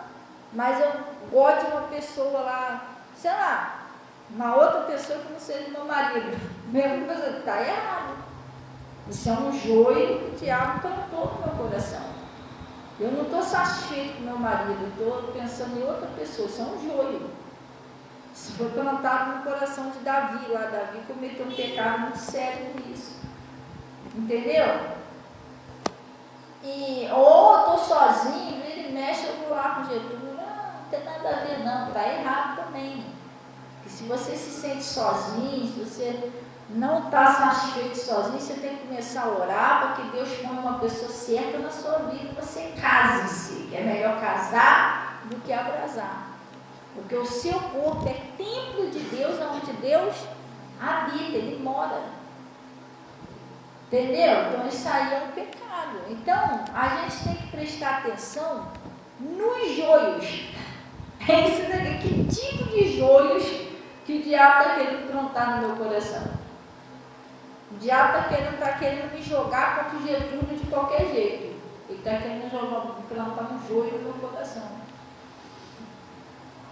mas eu gosto de uma pessoa lá, sei lá, uma outra pessoa que não seja meu marido. Mesmo coisa, está errado. Isso é um joio que o diabo plantou no meu coração. Eu não estou satisfeito com meu marido, eu estou pensando em outra pessoa, isso é um joio. Isso foi plantado no coração de Davi, lá Davi cometeu um pecado muito sério com isso. Entendeu? Ou eu estou sozinho, ele mexe, eu vou lá com Getúlio, não tem nada a ver não, está errado também. Porque se você se sente sozinho, se você não está satisfeito sozinho, você tem que começar a orar para que Deus ponha uma pessoa certa na sua vida e você case-se, que é melhor casar do que abrasar. Porque o seu corpo é templo de Deus, onde Deus habita, Ele mora. Entendeu? Então isso aí é um pecado. Então a gente tem que prestar atenção nos joios. É isso daqui, que tipo de joios que o diabo está querendo plantar no meu coração. O diabo está querendo me jogar contra o Getúlio de qualquer jeito. Ele está querendo plantar um joio no meu coração.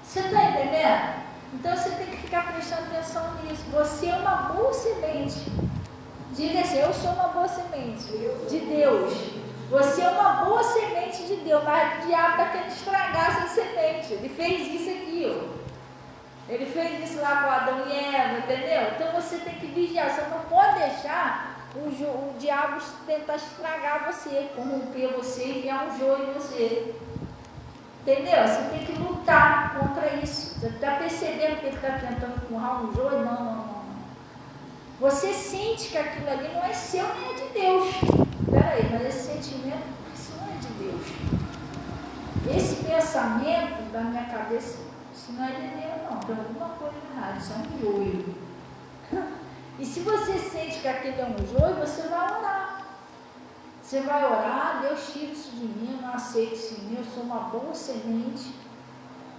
Você está entendendo? Então você tem que ficar prestando atenção nisso. Você é uma boa semente. Diga assim, eu sou uma boa semente de Deus. Você é uma boa semente de Deus, mas o diabo está querendo estragar essa semente. Ele fez isso aqui, ó. Ele fez isso lá com Adão e Eva, entendeu? Então você tem que vigiar, você não pode deixar o diabo tentar estragar você, corromper você, enviar um joio em você. Entendeu? Você tem que lutar contra isso. Você está percebendo que ele está tentando empurrar um joio? Não. Você sente que aquilo ali não é seu nem é de Deus. Peraí, mas esse sentimento, isso não é de Deus. Esse pensamento da minha cabeça, isso não é de Deus, não. Tem alguma coisa errada, isso é um joio. E se você sente que aquilo é um joio, você vai orar. Você vai orar, Deus tira isso de mim, eu não aceito isso em mim, eu sou uma boa semente.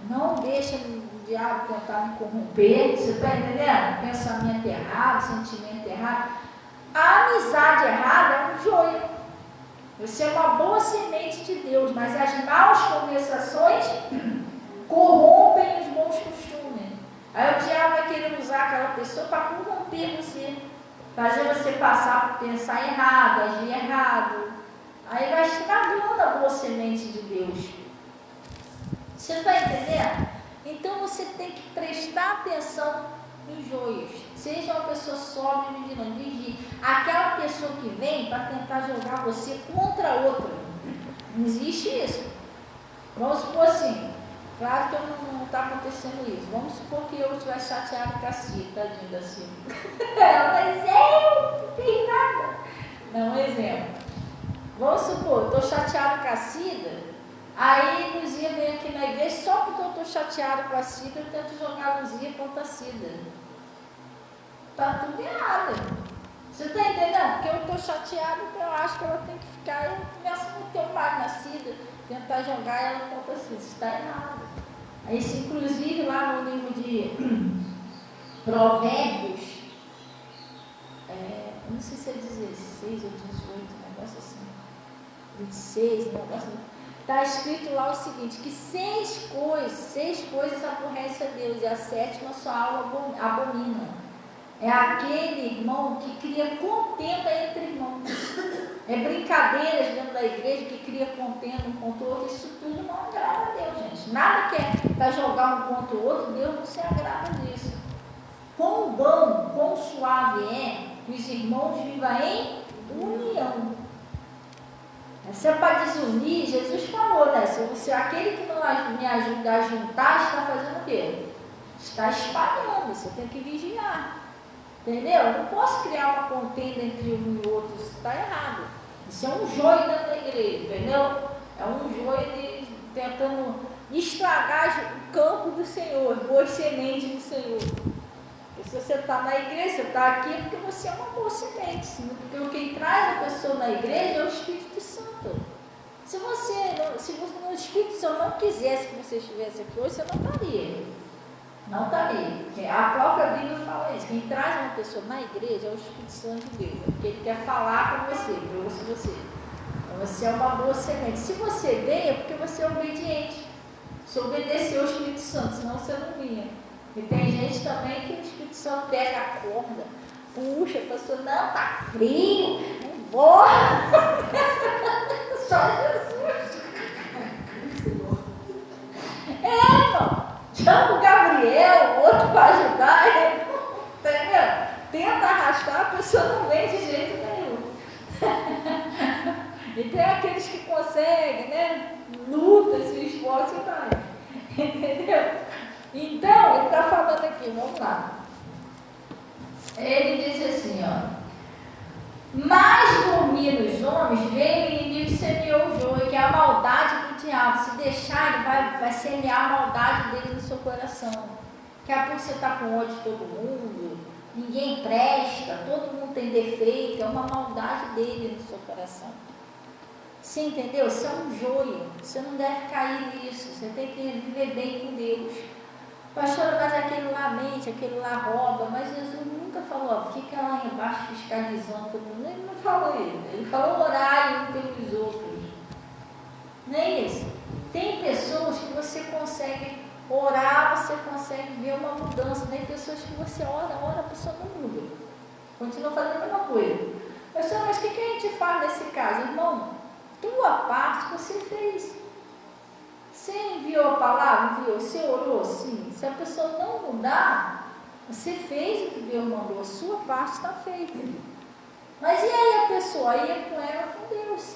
Não deixa o diabo tentar me corromper. Você está entendendo? Pensamento errado, sentimento errado. A amizade errada é um joio. Você é uma boa semente de Deus, mas as maus conversações corrompem os bons costumes. Aí o diabo vai querer usar aquela pessoa para corromper você, fazer você passar por pensar errado, agir errado. Aí vai estragando a boa semente de Deus. Você está entendendo? Então você tem que prestar atenção em joios. Seja uma pessoa sóbria e vigilante. Aquela pessoa que vem para tentar jogar você contra outra. Não existe isso. Vamos supor assim. Claro que não está acontecendo isso. Vamos supor que eu estivesse chateado com a Cida, tadinho da Cida. Mas eu não fiz nada. Não, um exemplo. Vamos supor, eu estou chateado com a Cida. Aí Luzia vem aqui na igreja, só porque eu estou chateado com a Cida, eu tento jogar a Luzia contra a Cida. Está tudo errado. Você está entendendo? Porque eu estou chateado, então eu acho que ela tem que ficar. Eu começo a meter o pai na Cida, tentar jogar ela contra a Cida. Isso está errado. Aí, isso, inclusive, lá no livro de Provérbios, não sei se é 16 ou 18, um negócio assim. 26, um negócio assim. Está escrito lá o seguinte, que seis coisas aborrece a Deus, e a sétima sua alma abomina. É aquele irmão que cria contenda entre irmãos. É brincadeiras dentro da igreja que cria contenda um contra o outro. Isso tudo não agrada a Deus, gente. Nada que é para jogar um contra o outro, Deus não se agrada disso. Quão bom, quão suave é que os irmãos vivam em união. Se é para desunir, Jesus falou, né? Se você, aquele que não me ajuda a juntar, está fazendo o quê? Está espalhando, você tem que vigiar. Entendeu? Eu não posso criar uma contenda entre um e outro, isso está errado. Isso é um joio dentro da igreja, entendeu? É um joio tentando estragar o campo do Senhor, boas sementes do Senhor. E se você está na igreja, você está aqui porque você é uma boa semente. Porque quem traz a pessoa na igreja é o Espírito Santo. Se o Espírito Santo não quisesse que você estivesse aqui hoje, você não estaria. Não estaria. A própria Bíblia fala isso. Quem traz uma pessoa na igreja é o Espírito Santo de Deus. Porque ele quer falar com você, para você. Então você é uma boa semente. Se você veio, é porque você é obediente. Você obedeceu ao Espírito Santo, senão você não vinha. E tem gente também que o Espírito Santo pega a corda, puxa, a pessoa, não, tá frio, não vou. Só Jesus. Irmão, chama o Gabriel, o outro para ajudar, entendeu? Tenta arrastar, a pessoa não vem de jeito nenhum. E tem aqueles que conseguem, né? Luta, se esforça e vai. Entendeu? Então, ele está falando aqui, vamos lá. Ele diz assim, ó. Mas dormir nos homens, veio o inimigo e semeou o joio, que é a maldade do diabo. Se deixar, ele vai semear a maldade dele no seu coração. Daqui a pouco você está com ódio de todo mundo, ninguém presta, todo mundo tem defeito, é uma maldade dele no seu coração. Você entendeu? Isso é um joio, você não deve cair nisso, você tem que viver bem com Deus. Pastora, mas aquele lá mente, aquele lá rouba, mas Jesus nunca falou, ó, fica lá embaixo fiscalizando todo mundo. Ele não falou isso, ele falou orar um pelos outros. Não é isso? Tem pessoas que você consegue orar, você consegue ver uma mudança. Tem pessoas que você ora, a pessoa não muda. Continua fazendo a mesma coisa. Pastora, mas o que a gente faz nesse caso? Irmão, tua parte você fez. Você enviou a palavra? Enviou. Você orou? Sim. Se a pessoa não mudar, você fez o que Deus mandou. A sua parte está feita. Mas e aí a pessoa? Aí é com ela, com Deus.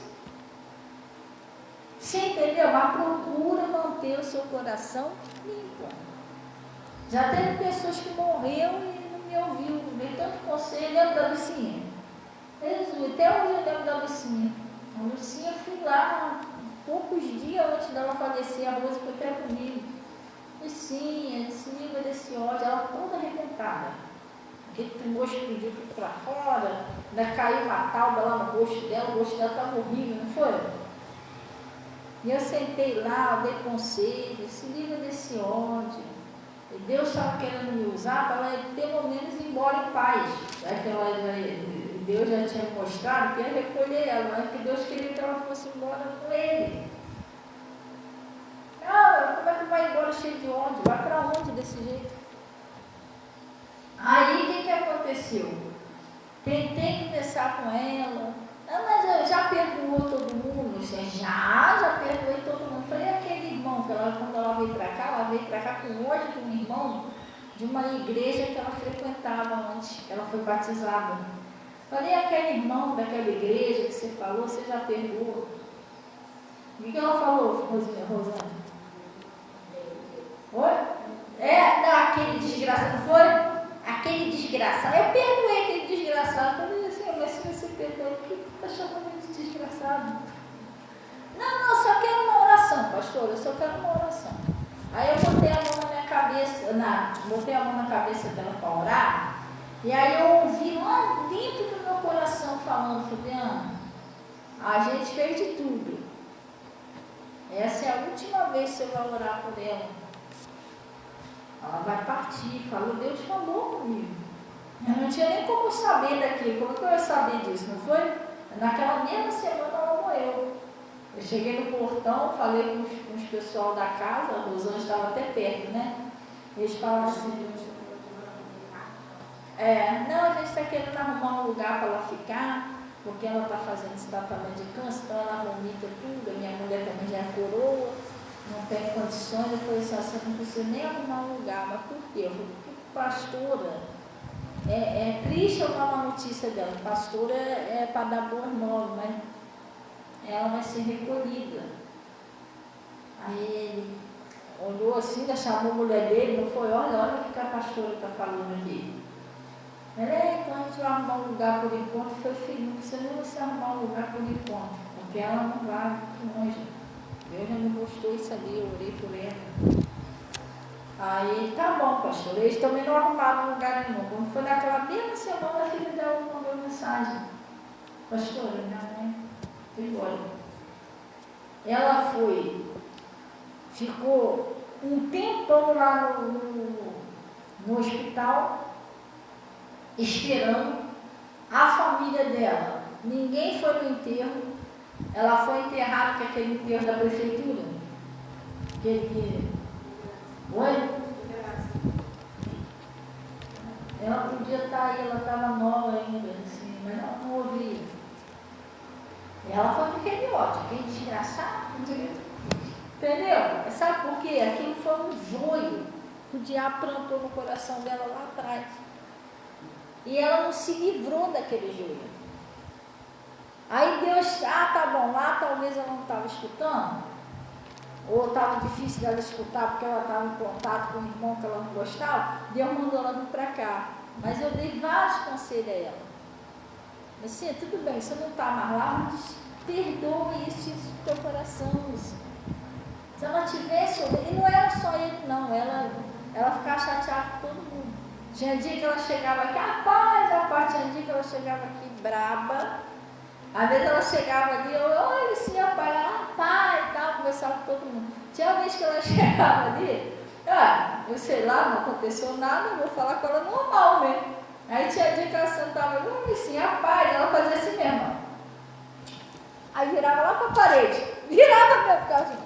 Você entendeu? Mas procura manter o seu coração limpo. Já teve pessoas que morreram e não me ouviu, nem tanto conselho. Lembro da Lucinha? Jesus, até hoje eu lembro da Lucinha. A Lucinha, fui lá poucos dias antes dela falecer, a Rosa foi até comigo. Lucinha, se livra desse ódio, ela toda arrebentada. Aquele gosto explodiu tudo para fora, ainda caiu uma tauba lá no rosto dela, o rosto dela estava horrível, não foi? E eu sentei lá, dei conselho, se livra desse ódio. E Deus estava querendo me usar para ela pelo menos ir embora em paz. Deus já tinha mostrado que ia recolher ela, mas que Deus queria que ela fosse embora com ele. Não, como é que vai embora cheio de ódio? Vai para onde desse jeito? Aí o que aconteceu? Tentei conversar com ela. Ah, mas eu já perdoou todo mundo? Já perdoei todo mundo. Falei, aquele irmão, que ela, quando ela veio para cá com ódio de um irmão de uma igreja que ela frequentava antes, ela foi batizada. Falei, aquele irmão daquela igreja que você falou, você já perdoou? O que ela falou, Rosana? Oi? Aquele desgraçado, não foi? Aquele desgraçado. Eu perdoei aquele desgraçado. Eu falei assim, mas se você perdoou, por que está chamando ele de desgraçado? Não, só quero uma oração, pastor, eu só quero uma oração. Aí eu botei a mão na minha cabeça, botei a mão na cabeça dela para orar, e aí eu ouvi lá dentro do meu coração falando, Fabiana, a gente fez de tudo. Essa é a última vez que você vai orar por ela. Ela vai partir. Falou, Deus falou comigo. Eu não tinha nem como saber daquilo. Como que eu ia saber disso, não foi? Naquela mesma semana ela morreu. Eu cheguei no portão, falei com os pessoal da casa, a Rosana estava até perto, né? Eles falaram assim, não, a gente está querendo arrumar um lugar para ela ficar, porque ela está fazendo esse tratamento de câncer, então ela vomita tudo, a minha mulher também já é coroa, não tem condições. Eu falei assim, você não precisa nem arrumar um lugar. Mas por quê? Eu falei, porque pastora, é triste eu dar uma notícia dela, pastora é para dar boas novas, mas ela vai ser recolhida. Aí ele olhou assim, chamou a mulher dele, não foi, olha o que a pastora está falando aqui. Então a gente vai arrumar um lugar por enquanto. Foi filho, não precisa nem você arrumar um lugar por enquanto, porque ela não vai muito longe. Deus já me mostrou isso ali, eu orei por ela. Aí, tá bom, pastor. Eles também não arrumaram lugar nenhum. Quando foi naquela mesma semana, a filha dela mandou mensagem. Pastora, minha mãe foi embora. Ela ficou um tempão lá no hospital, esperando. A família dela, ninguém foi no enterro. Ela foi enterrada com aquele enterro da prefeitura. Oi? Ela podia estar aí, ela estava nova ainda, assim, mas ela não ouvia. Ela foi com aquele ódio, aquele desgraçado. Entendeu? Sabe por quê? Aquilo foi um joio que o diabo plantou no coração dela lá atrás. E ela não se livrou daquele joio. Aí Deus, tá bom, lá talvez ela não estava escutando, ou estava difícil dela escutar porque ela estava em contato com um irmão que ela não gostava. Deus mandou ela vir para cá. Mas eu dei vários conselhos a ela. Assim, tudo bem, você não está mais lá, mas perdoe isso do teu coração. Isso. Se ela tivesse, e não era só ele não, ela ficava chateada com todo mundo. Tinha dia que ela chegava aqui, rapaz, tinha dia que ela chegava aqui braba. Às vezes ela chegava ali, olha sim, pai, e tal, conversava com todo mundo. Tinha uma vez que ela chegava ali, eu sei lá, não aconteceu nada, eu vou falar com ela normal, né? Aí tinha dia que ela sentava, olha sim, rapaz, ela fazia assim mesmo. Aí virava lá para a parede, virava mesmo, ficava assim,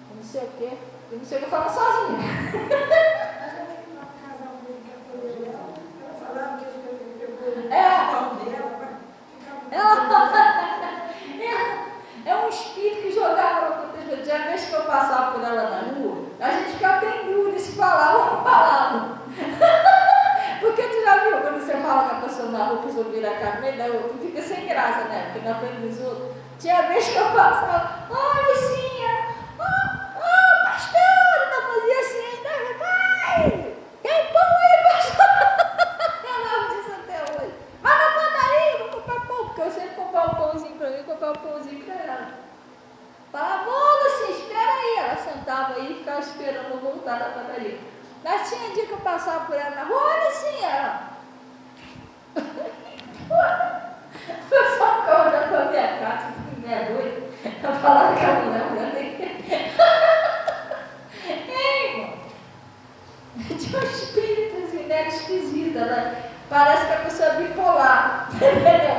eu não sei o quê, eu falava sozinha. É um espírito que jogava ela contra as pessoas. A vez que eu passava por ela na rua, a gente ficava até dúvida se falava ou não falava. Porque tu já viu quando você fala com a pessoa na rua, a pessoa vira a cara, tu fica sem graça, né? Porque na frente dos outros, Tinha vez que eu passava, Lucinha, pastor, não fazia assim ainda, vai, tem pão aí, pastor. Ela disse até hoje, vai na padaria, vou comprar pão, porque eu sempre comprava um pãozinho para mim e comprava um pãozinho para ela. Falava, Lucinha, espera aí. Ela sentava aí e ficava esperando eu voltar da padaria. Mas tinha dia que eu passava por ela na rua, Lucinha, ela. Eu só ficava olhando para a minha casa, assim, meia doida. Eu falava que a mulher nem. Ei, irmão. Tinha um espírito assim, né? Esquisito, né? Parece que a pessoa é bipolar.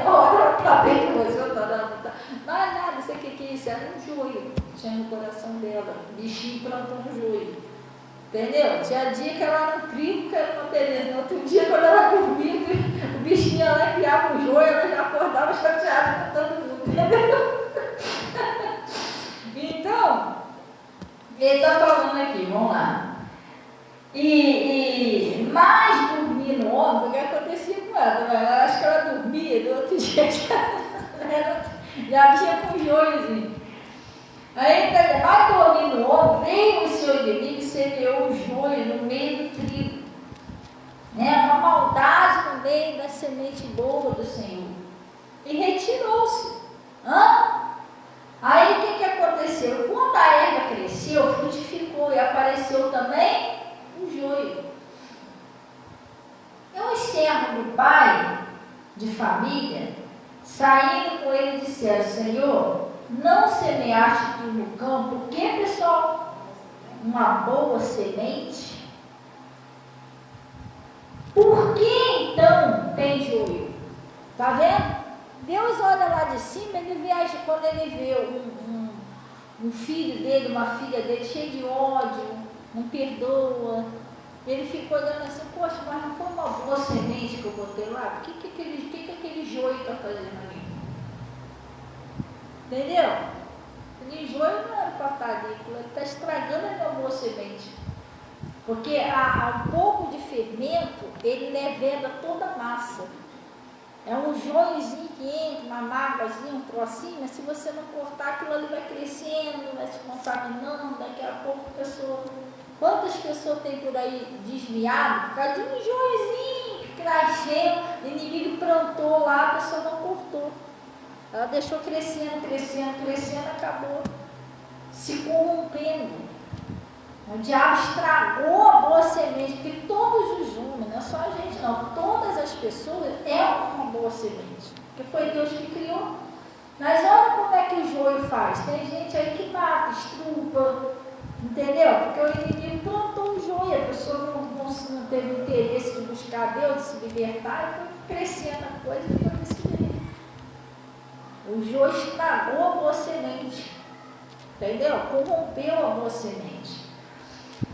Uma hora ela está bem com você, outra hora não está. Mas nada, sei o que é isso? Era um joio que tinha no coração dela. O bichinho plantou um joio. Entendeu? Tinha dia que ela era um trigo, que era uma beleza. No outro dia, quando ela dormia, o bichinho ia lá e criava um joio, ela já acordava chateada com todo mundo. Entendeu? Então, ele está falando aqui, vamos lá. E mais dormir no ombro, o que acontecia com ela? Eu acho que ela dormia, no outro dia já vinha com joiozinho. Aí, mais dormir no ombro, veio o seu inimigo e semeou o joio no meio do trigo. Uma maldade no meio da semente boa do Senhor. E retirou-se. Aí o que aconteceu? Quando a erva cresceu, frutificou e apareceu também o joio. E os servos do pai de família, saindo com ele, disseram: Senhor, não semeaste tu no campo, o que, pessoal? Uma boa semente? Por que então tem joio? Está vendo? Deus olha lá de cima, ele vê, quando ele vê um filho dele, uma filha dele cheio de ódio, não perdoa, ele ficou olhando assim, poxa, mas não foi uma boa semente que eu botei lá? O que aquele joio está fazendo ali? Entendeu? Aquele joio não era para estar ali, ele está estragando a minha boa semente. Porque um pouco de fermento, ele leveda toda a massa. É um joiozinho que entra, uma mágoazinha, um trocinho, mas se você não cortar, aquilo ali vai crescendo, vai se contaminando, daqui a pouco a pessoa... Quantas pessoas tem por aí desviado por causa de um joiozinho que cresceu, o inimigo plantou lá, a pessoa não cortou. Ela deixou crescendo, acabou se corrompendo. O diabo estragou a boa semente, porque todos os homens, não é só a gente não, todas as pessoas é uma boa semente, porque foi Deus que criou. Mas olha como é que o joio faz. Tem gente aí que mata, estrupa, entendeu? Porque o inimigo plantou um joio, a pessoa não teve interesse de buscar Deus, de se libertar, e foi crescendo a coisa e foi desse jeito. O joio estragou a boa semente, entendeu? Corrompeu a boa semente.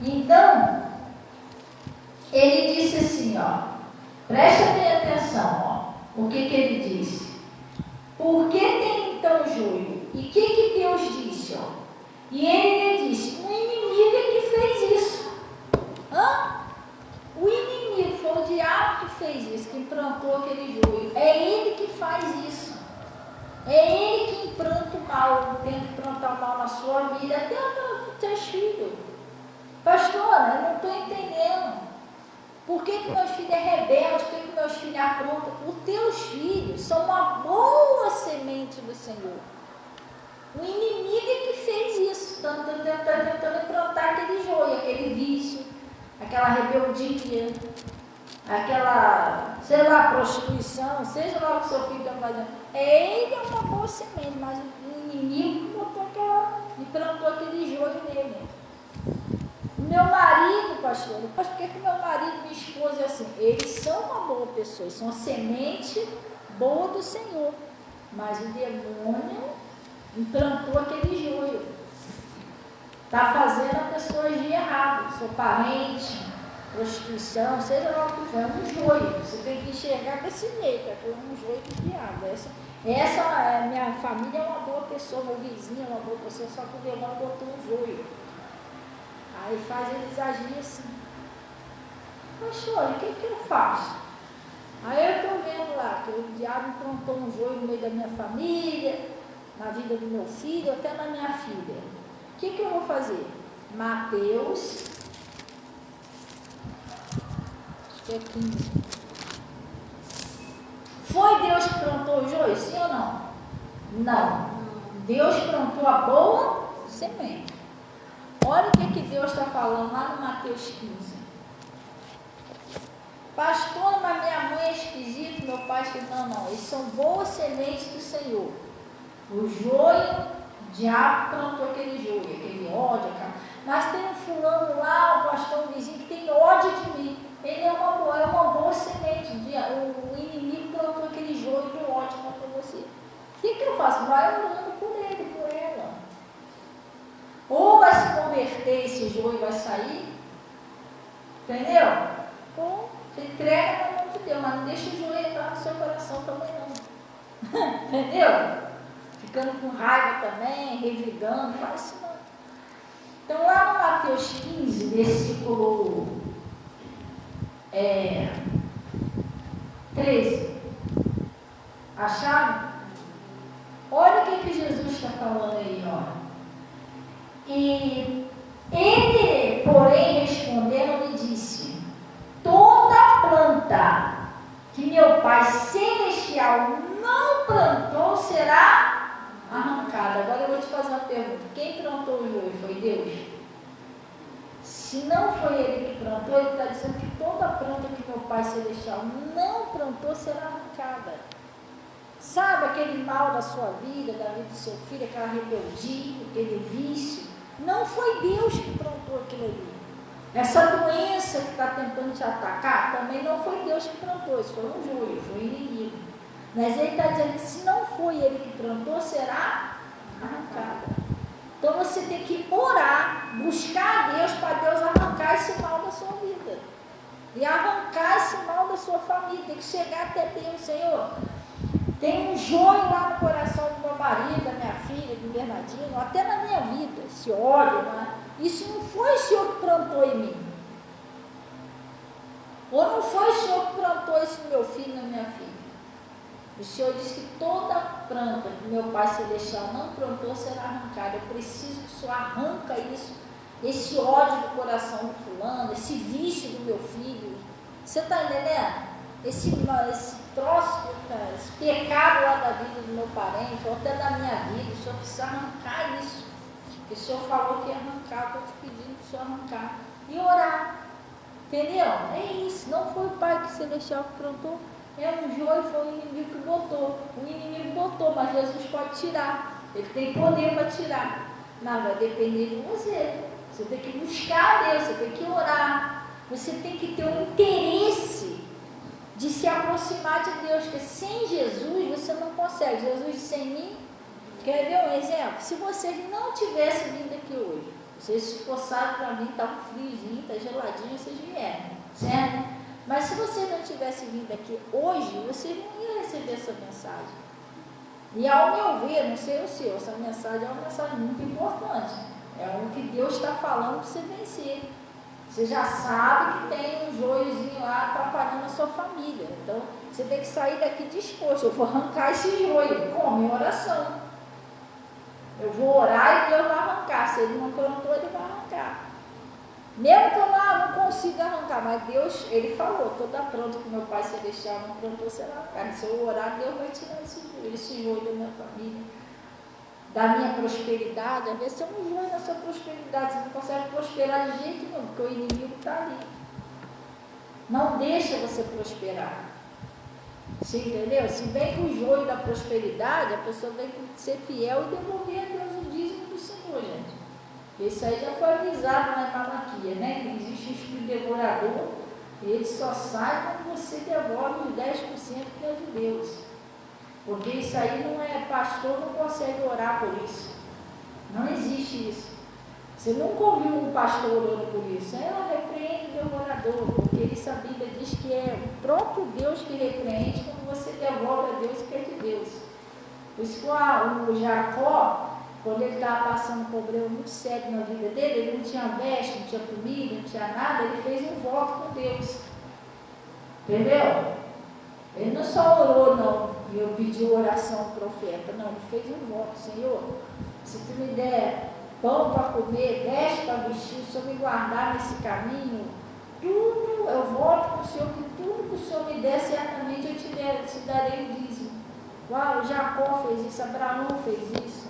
Então, ele disse assim, preste atenção, o que ele disse. Por que tem então joio? E o que Deus disse, E ele disse, o inimigo é que fez isso. O inimigo foi o diabo que fez isso, que implantou aquele joio. É ele que faz isso. É ele que implanta o mal, tenta implantar o mal na sua vida, até os teus filhos. Pastora, eu não estou entendendo. Por que meus filhos é rebelde? Por que meus filhos aprontam? Os teus filhos são uma boa semente do Senhor. O inimigo é que fez isso, tentando implantar aquele joio, aquele vício, aquela rebeldia, aquela, prostituição, seja lá o que seu filho está fazendo. Ele é uma boa semente, mas o inimigo implantou aquele joio nele. Meu marido, pastor, por que meu marido e minha esposa é assim? Eles são uma boa pessoa, eles são uma semente boa do Senhor, mas o demônio implantou aquele joio, está fazendo a pessoa agir errado, seu parente, prostituição, seja lá o que for, é um joio, você tem que enxergar desse jeito, é um joio do diabo. Essa minha família é uma boa pessoa, meu vizinho é uma boa pessoa, só que o demônio botou um joio. Aí faz eles agirem assim. Pastor, o que eu faço? Aí eu estou vendo lá que o diabo implantou um joio no meio da minha família, na vida do meu filho, até na minha filha. O que eu vou fazer? Mateus, acho que é 15. Foi Deus que plantou o joio, sim ou não? Não. Deus plantou a boa semente. Olha o que Deus está falando lá no Mateus 15. Pastor, mas minha mãe é esquisita, meu pai disse, não, eles são boas sementes do Senhor. O joio, o diabo plantou aquele joio, aquele ódio, mas tem um fulano lá, um pastor, um vizinho, que tem ódio de mim. Ele é uma boa semente. O inimigo plantou aquele joio do ódio contra você. O que eu faço? Vai orando por ele, por ela. Ou vai se converter, esse joio vai sair, entendeu? Ou você entrega na mão de Deus, mas não deixa o joio entrar no seu coração também não. Entendeu? Ficando com raiva também, revidando, faz isso não. Então lá no Mateus 15, versículo 13. Acharam? Olha o que Jesus está falando aí, ó. E ele, porém, respondendo, lhe disse: toda planta que meu Pai Celestial não plantou será arrancada. Agora eu vou te fazer uma pergunta: quem plantou o joio? Foi Deus? Se não foi ele que plantou, ele está dizendo que toda planta que meu Pai Celestial não plantou será arrancada. Sabe aquele mal da sua vida, da vida do seu filho, aquela rebeldia, aquele vício? Não foi Deus que plantou aquilo ali. Essa doença que está tentando te atacar, também não foi Deus que plantou, isso foi um joio, foi um inimigo. Mas ele está dizendo que se não foi ele que plantou, será arrancada. Então você tem que orar, buscar a Deus para Deus arrancar esse mal da sua vida. E arrancar esse mal da sua família. Tem que chegar até Deus, Senhor. Tem um joio lá no coração do meu marido, da minha filha, do Bernardino, até na minha vida, esse ódio, né? Isso não foi o Senhor que plantou em mim. Ou não foi o Senhor que plantou isso no meu filho, na minha filha. O Senhor disse que toda planta que meu Pai Celestial não plantou será arrancada. Eu preciso que o Senhor arranca isso, esse ódio do coração do fulano, esse vício do meu filho. Você está entendendo? Esse troço, esse pecado lá da vida do meu parente, ou até da minha vida, o Senhor precisa arrancar isso. O Senhor falou que ia arrancar, estou te pedindo para o Senhor arrancar. E orar. Entendeu? É isso. Não foi o Pai Celestial que plantou. É um joio, foi o inimigo que botou. O inimigo botou, mas Jesus pode tirar. Ele tem poder para tirar. Mas vai depender de você. Você tem que buscar a Deus, você tem que orar. Você tem que ter um interesse de se aproximar de Deus, porque sem Jesus você não consegue. Jesus disse: sem mim, quer ver um exemplo? Se vocês não tivessem vindo aqui hoje, vocês se esforçaram para mim, está um friozinho, está geladinho, vocês vieram, certo? Mas se vocês não tivessem vindo aqui hoje, vocês não iam receber essa mensagem. E ao meu ver, não sei o seu, essa mensagem é uma mensagem muito importante. É o que Deus está falando para você vencer. Você já sabe que tem um joiozinho lá atrapalhando a sua família. Então, você tem que sair daqui disposto. Eu vou arrancar esse joio. Como? Em oração. Eu vou orar e Deus vai arrancar. Se ele não plantou, ele vai arrancar. Mesmo que eu não consiga arrancar, mas Deus, ele falou, toda planta que meu Pai Celestial não plantou será arrancada. Se eu orar, Deus vai tirar esse joio da minha família, da minha prosperidade. Às vezes tem um joio na sua prosperidade, você não consegue prosperar de jeito nenhum, porque o inimigo está ali. Não deixa você prosperar. Você entendeu? Se bem que o joio da prosperidade, a pessoa tem que ser fiel e devolver a Deus o dízimo do Senhor, gente. Isso aí já foi avisado na Malaquia, né? Que existe um espírito devorador, ele só sai quando você devolve os 10% que é de Deus. Porque isso aí não é, pastor não consegue orar por isso. Não existe isso. Você nunca ouviu um pastor orando por isso. Eu repreendo o devorador, porque isso a Bíblia diz que é o próprio Deus que repreende quando você devolve a Deus o que é de Deus. Por isso que o Jacó, quando ele estava passando um problema muito sério na vida dele, ele não tinha veste, não tinha comida, não tinha nada, ele fez um voto com Deus. Entendeu? Ele não só orou, não. E eu pedi oração ao profeta. Não, ele fez um voto: Senhor, se tu me der pão para comer, veste para vestir, se eu me guardar nesse caminho, tudo, eu voto para o Senhor que tudo que o Senhor me der, certamente eu te darei o dízimo. Uau, Jacó fez isso, Abraão fez isso.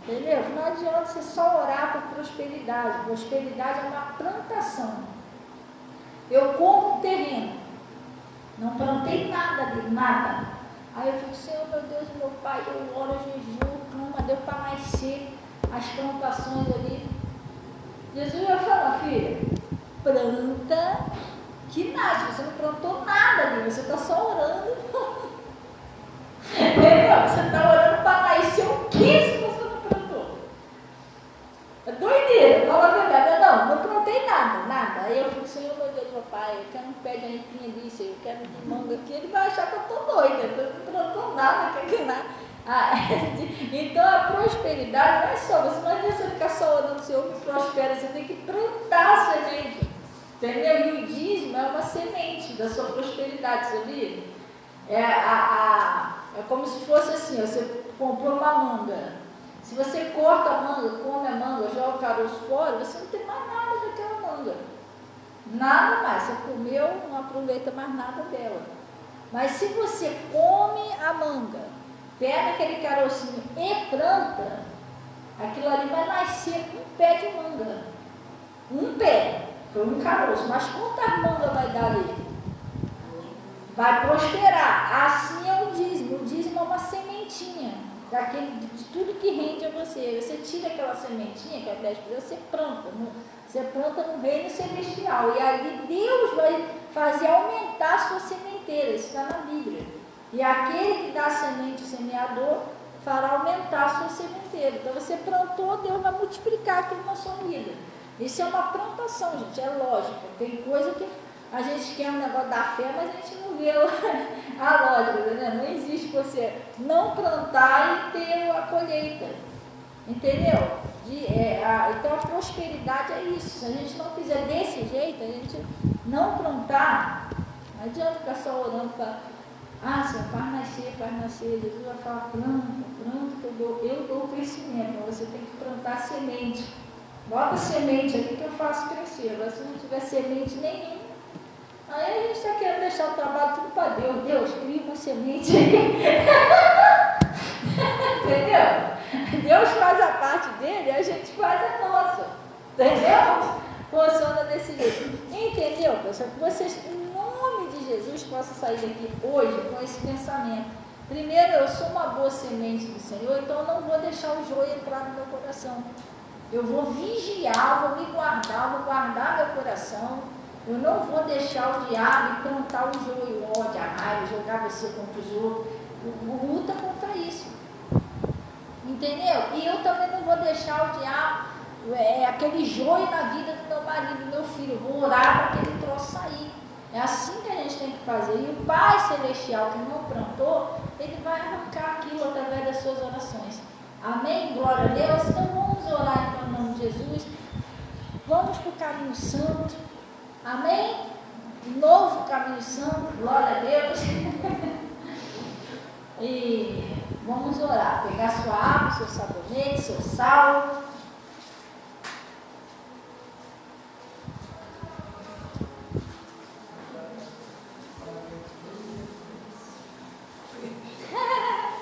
Entendeu? Não adianta você só orar por prosperidade. Prosperidade é uma plantação. Eu compro um terreno, não plantei nada dele, nada. Aí eu fico: Senhor, meu Deus, meu Pai, eu oro, jejum, clamo, deu para nascer as plantações ali. Jesus vai falar: filha, planta que nasce. Você não plantou nada ali, você está só orando. Entendeu? Você está orando para nascer o que se você não plantou? É doideira, fala a verdade. Não plantei nada. Aí eu fico: Senhor, meu Deus, meu Pai, eu quero um pé de aipim disso, eu quero de manga aqui. Ele vai achar que eu estou doida, eu não plantou nada, quer que nada. Então a prosperidade não é só, você não adianta você ficar só orando: Senhor, me prospera, você tem que plantar a semente, entendeu? E o dízimo é uma semente da sua prosperidade, sabia? É como se fosse assim: você comprou uma manga, se você corta a manga, come a manga, joga o caroço fora, você não tem mais nada daquela manga, nada mais, você comeu, não aproveita mais nada dela. Mas se você come a manga, pega aquele carocinho e planta, aquilo ali vai nascer um pé de manga. Um pé, foi um caroço, mas quantas mangas vai dar ali? Vai prosperar. Assim é o dízimo. O dízimo é uma sementinha de tudo que rende a você. Você tira aquela sementinha, que é 10%, você planta no reino celestial. E ali Deus vai fazer aumentar a sua sementeira. Isso está na Bíblia. E aquele que dá a semente, o semeador, fará aumentar a sua sementeira. Então você plantou, Deus vai multiplicar aquilo na sua vida. Isso é uma plantação, gente, é lógico. Tem coisa que a gente quer um negócio da fé, mas a gente não vê a lógica, né? Não existe você não plantar e ter a colheita, entendeu? Então a prosperidade é isso. Se a gente não fizer desse jeito, a gente não plantar, não adianta ficar só orando para: Senhor, faz nascer. Jesus vai falar: planta, que eu dou o crescimento. Mas você tem que plantar semente. Bota semente aqui que eu faço crescer. Agora, se não tiver semente nenhuma, aí a gente está querendo deixar o trabalho tudo para Deus. Deus, cria uma semente aqui. Entendeu? Deus faz a parte dele e a gente faz a nossa. Entendeu? Funciona desse jeito. Entendeu, pessoal? Que vocês, em nome de Jesus, possam sair daqui hoje com esse pensamento. Primeiro, eu sou uma boa semente do Senhor, então eu não vou deixar o joio entrar no meu coração. Eu vou vigiar, vou me guardar, vou guardar meu coração. Eu não vou deixar o diabo plantar o joio, o ódio, a raiva, jogar você contra os outros. Luta contra isso. Entendeu? E eu também não vou deixar o diabo, aquele joio na vida do meu marido, do meu filho. Eu vou orar para aquele troço sair. É assim que a gente tem que fazer. E o Pai Celestial que não plantou, ele vai arrancar aquilo através das suas orações. Amém? Glória a Deus. Então vamos orar então, em nome de Jesus. Vamos para o caminho santo. Amém? Novo caminho santo. Glória a Deus. E vamos orar. Pegar sua água, seu sabonete, seu sal.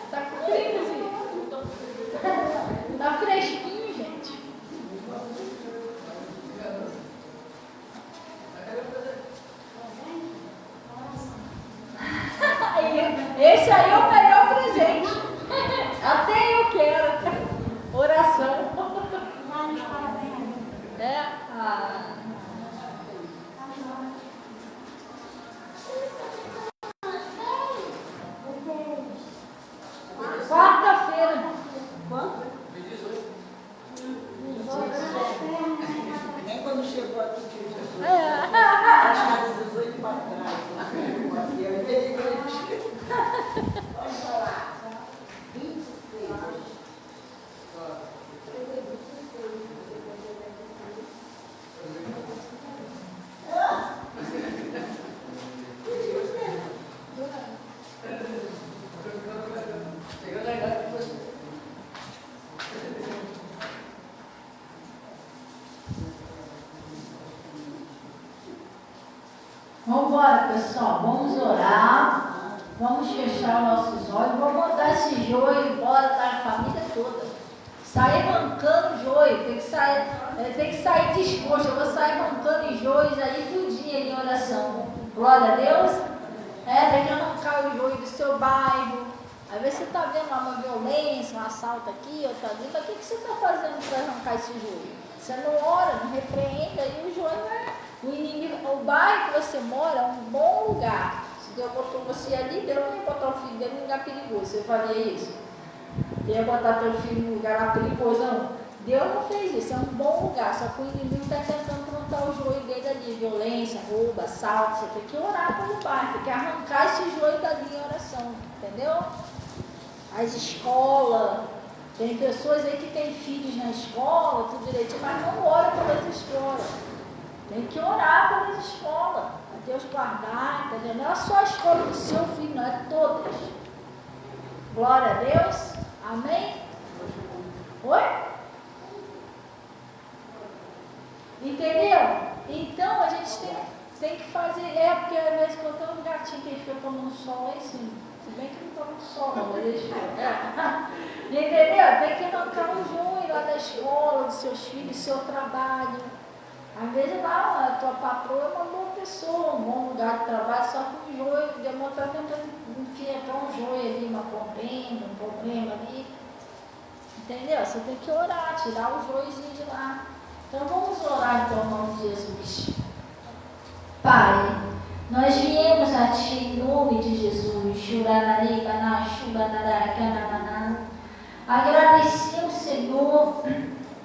Tá com friozinho? Tá fresquinho, gente. Esse aí é o melhor presente. Até eu quero. Oração. Quarta-feira. Quanto? Nem quando chegou aqui, achava 18 para trás. Vamos falar. 26. olha só, vamos orar, vamos fechar nossos olhos, vamos mandar esse joio embora da família toda. Sair arrancando joio, tem que sair disposto. Eu vou sair arrancando joios aí por dia em oração. Glória a Deus. Tem que arrancar o joio do seu bairro. Às vezes você está vendo lá uma violência, um assalto aqui, outro ali, mas o que você está fazendo para arrancar esse joio? Você não ora, não repreende, aí o joio vai. O inimigo, o bairro que você mora é um bom lugar. Se Deus botou você ali, Deus não ia botar o filho dele num lugar perigoso. Você faria isso? Deus ia botar teu filho num lugar lá perigoso, não. Deus não fez isso, é um bom lugar. Só que o inimigo está tentando plantar o joio dele ali, violência, roubo, assalto. Você tem que orar pelo bairro, tem que arrancar esse joio dali em oração, entendeu? As escolas, tem pessoas aí que têm filhos na escola, tudo direitinho, mas não ora pelas escolas. Tem que orar pelas escolas, para Deus guardar, entendeu? Não é só a escola do seu filho, não, é todas. Glória a Deus, amém? Oi? Entendeu? Então a gente tem que fazer, porque às vezes quando tem um gatinho que fica tomando sol, é assim. Se bem que não está muito sol, não, mas eles ficam. Entendeu? Tem que arrancar o joio lá da escola, dos seus filhos, do seu trabalho. Às vezes lá a tua patroa é uma boa pessoa, um bom lugar de trabalho, só que o joio, Deus está tentando enfiar um joio ali, uma contenda, um problema ali. Entendeu? Você tem que orar, tirar o joiozinho de lá. Então vamos orar então, em nome de Jesus. Pai, nós viemos a Ti em nome de Jesus. Agradecemos, Senhor,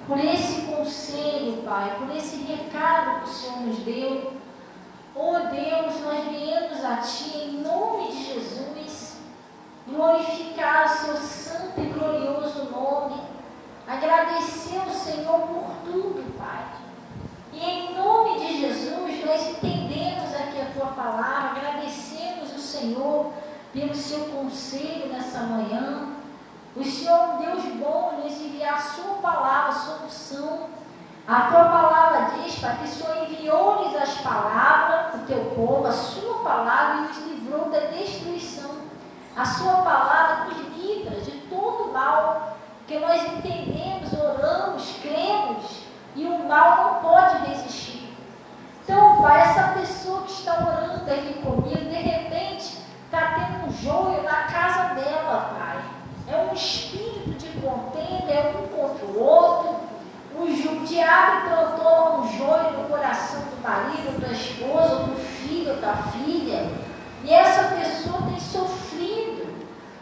por esse conselho, Pai, por esse recado que o Senhor nos deu. Oh Deus, nós viemos a Ti em nome de Jesus, glorificar o Seu santo e glorioso nome. Agradecemos, Senhor, por tudo, Pai. E em nome de Jesus, nós entendemos aqui a Tua palavra, agradecemos o Senhor pelo Seu conselho nessa manhã. O Senhor é um Deus bom, nos enviar a Sua palavra, a solução. A Tua palavra diz, Pai, que o Senhor enviou-lhes as palavras, o Teu povo, a Sua palavra, e nos livrou da destruição. A Sua palavra nos livra de todo mal, que nós entendemos, oramos, cremos, e o mal não pode resistir. Então, Pai, essa pessoa que está orando aqui comigo, de repente, está tendo um joio na casa dela, Pai. É um espírito de contenda, é um contra o outro. O diabo plantou um joio no coração do marido, da esposa, do filho, da filha. E essa pessoa tem sofrido.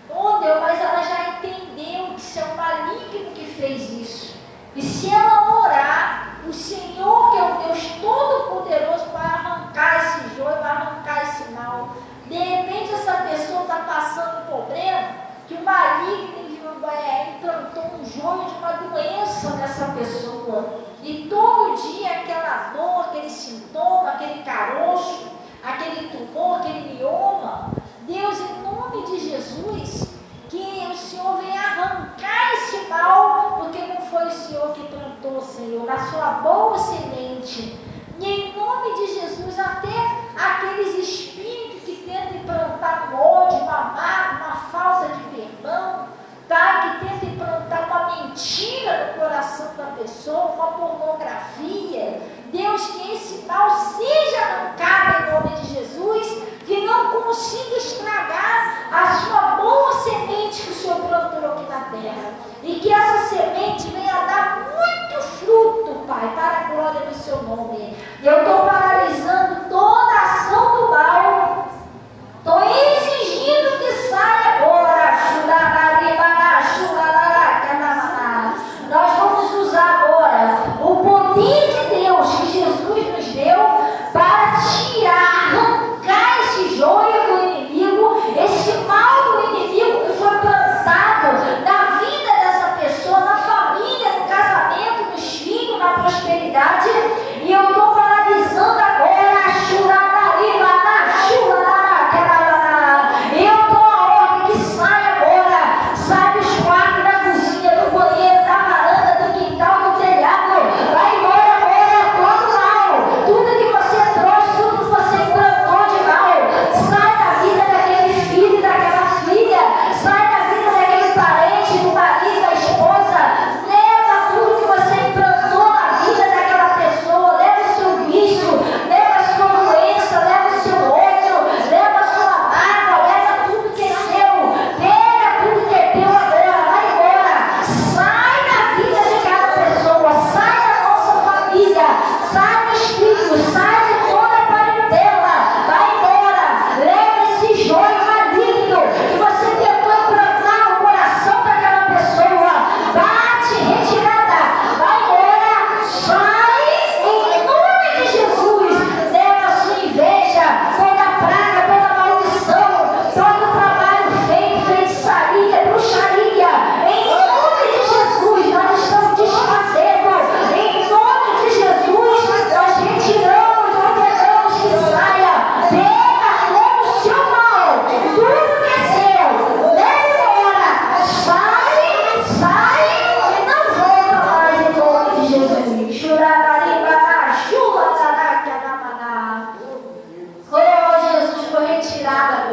Oh, Deus, mas ela já entendeu que isso é o maligno que fez isso. E se ela orar, o Senhor, que é o Deus Todo-Poderoso, vai arrancar esse joio, vai arrancar esse mal. De repente, essa pessoa está passando um problema, que o maligno implantou um joio de uma doença nessa pessoa. E todo dia aquela dor, aquele sintoma, aquele caroço, aquele tumor, aquele mioma. Deus, em nome de Jesus, que o Senhor venha arrancar esse mal, porque não foi o Senhor que plantou, Senhor, a sua boa semente. E em nome de Jesus, até aqueles espíritos que tentam implantar um ódio, uma mágoa, uma falta de perdão, tá? Que tentam implantar uma mentira no coração da pessoa, uma pornografia. Deus, que esse mal seja arrancado em nome de Jesus, que não consiga estragar a sua boa semente que o Senhor plantou aqui na terra. E que essa semente venha dar muito fruto, Pai, para a glória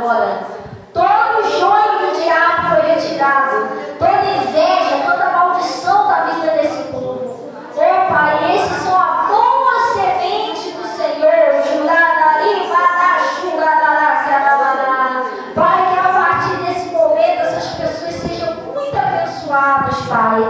agora. Todo joio do diabo foi retirado. Toda inveja, toda maldição da vida desse povo. Ô Pai, esses são a boa semente do Senhor. Jurarari, Pai, que a partir desse momento essas pessoas sejam muito abençoadas, Pai.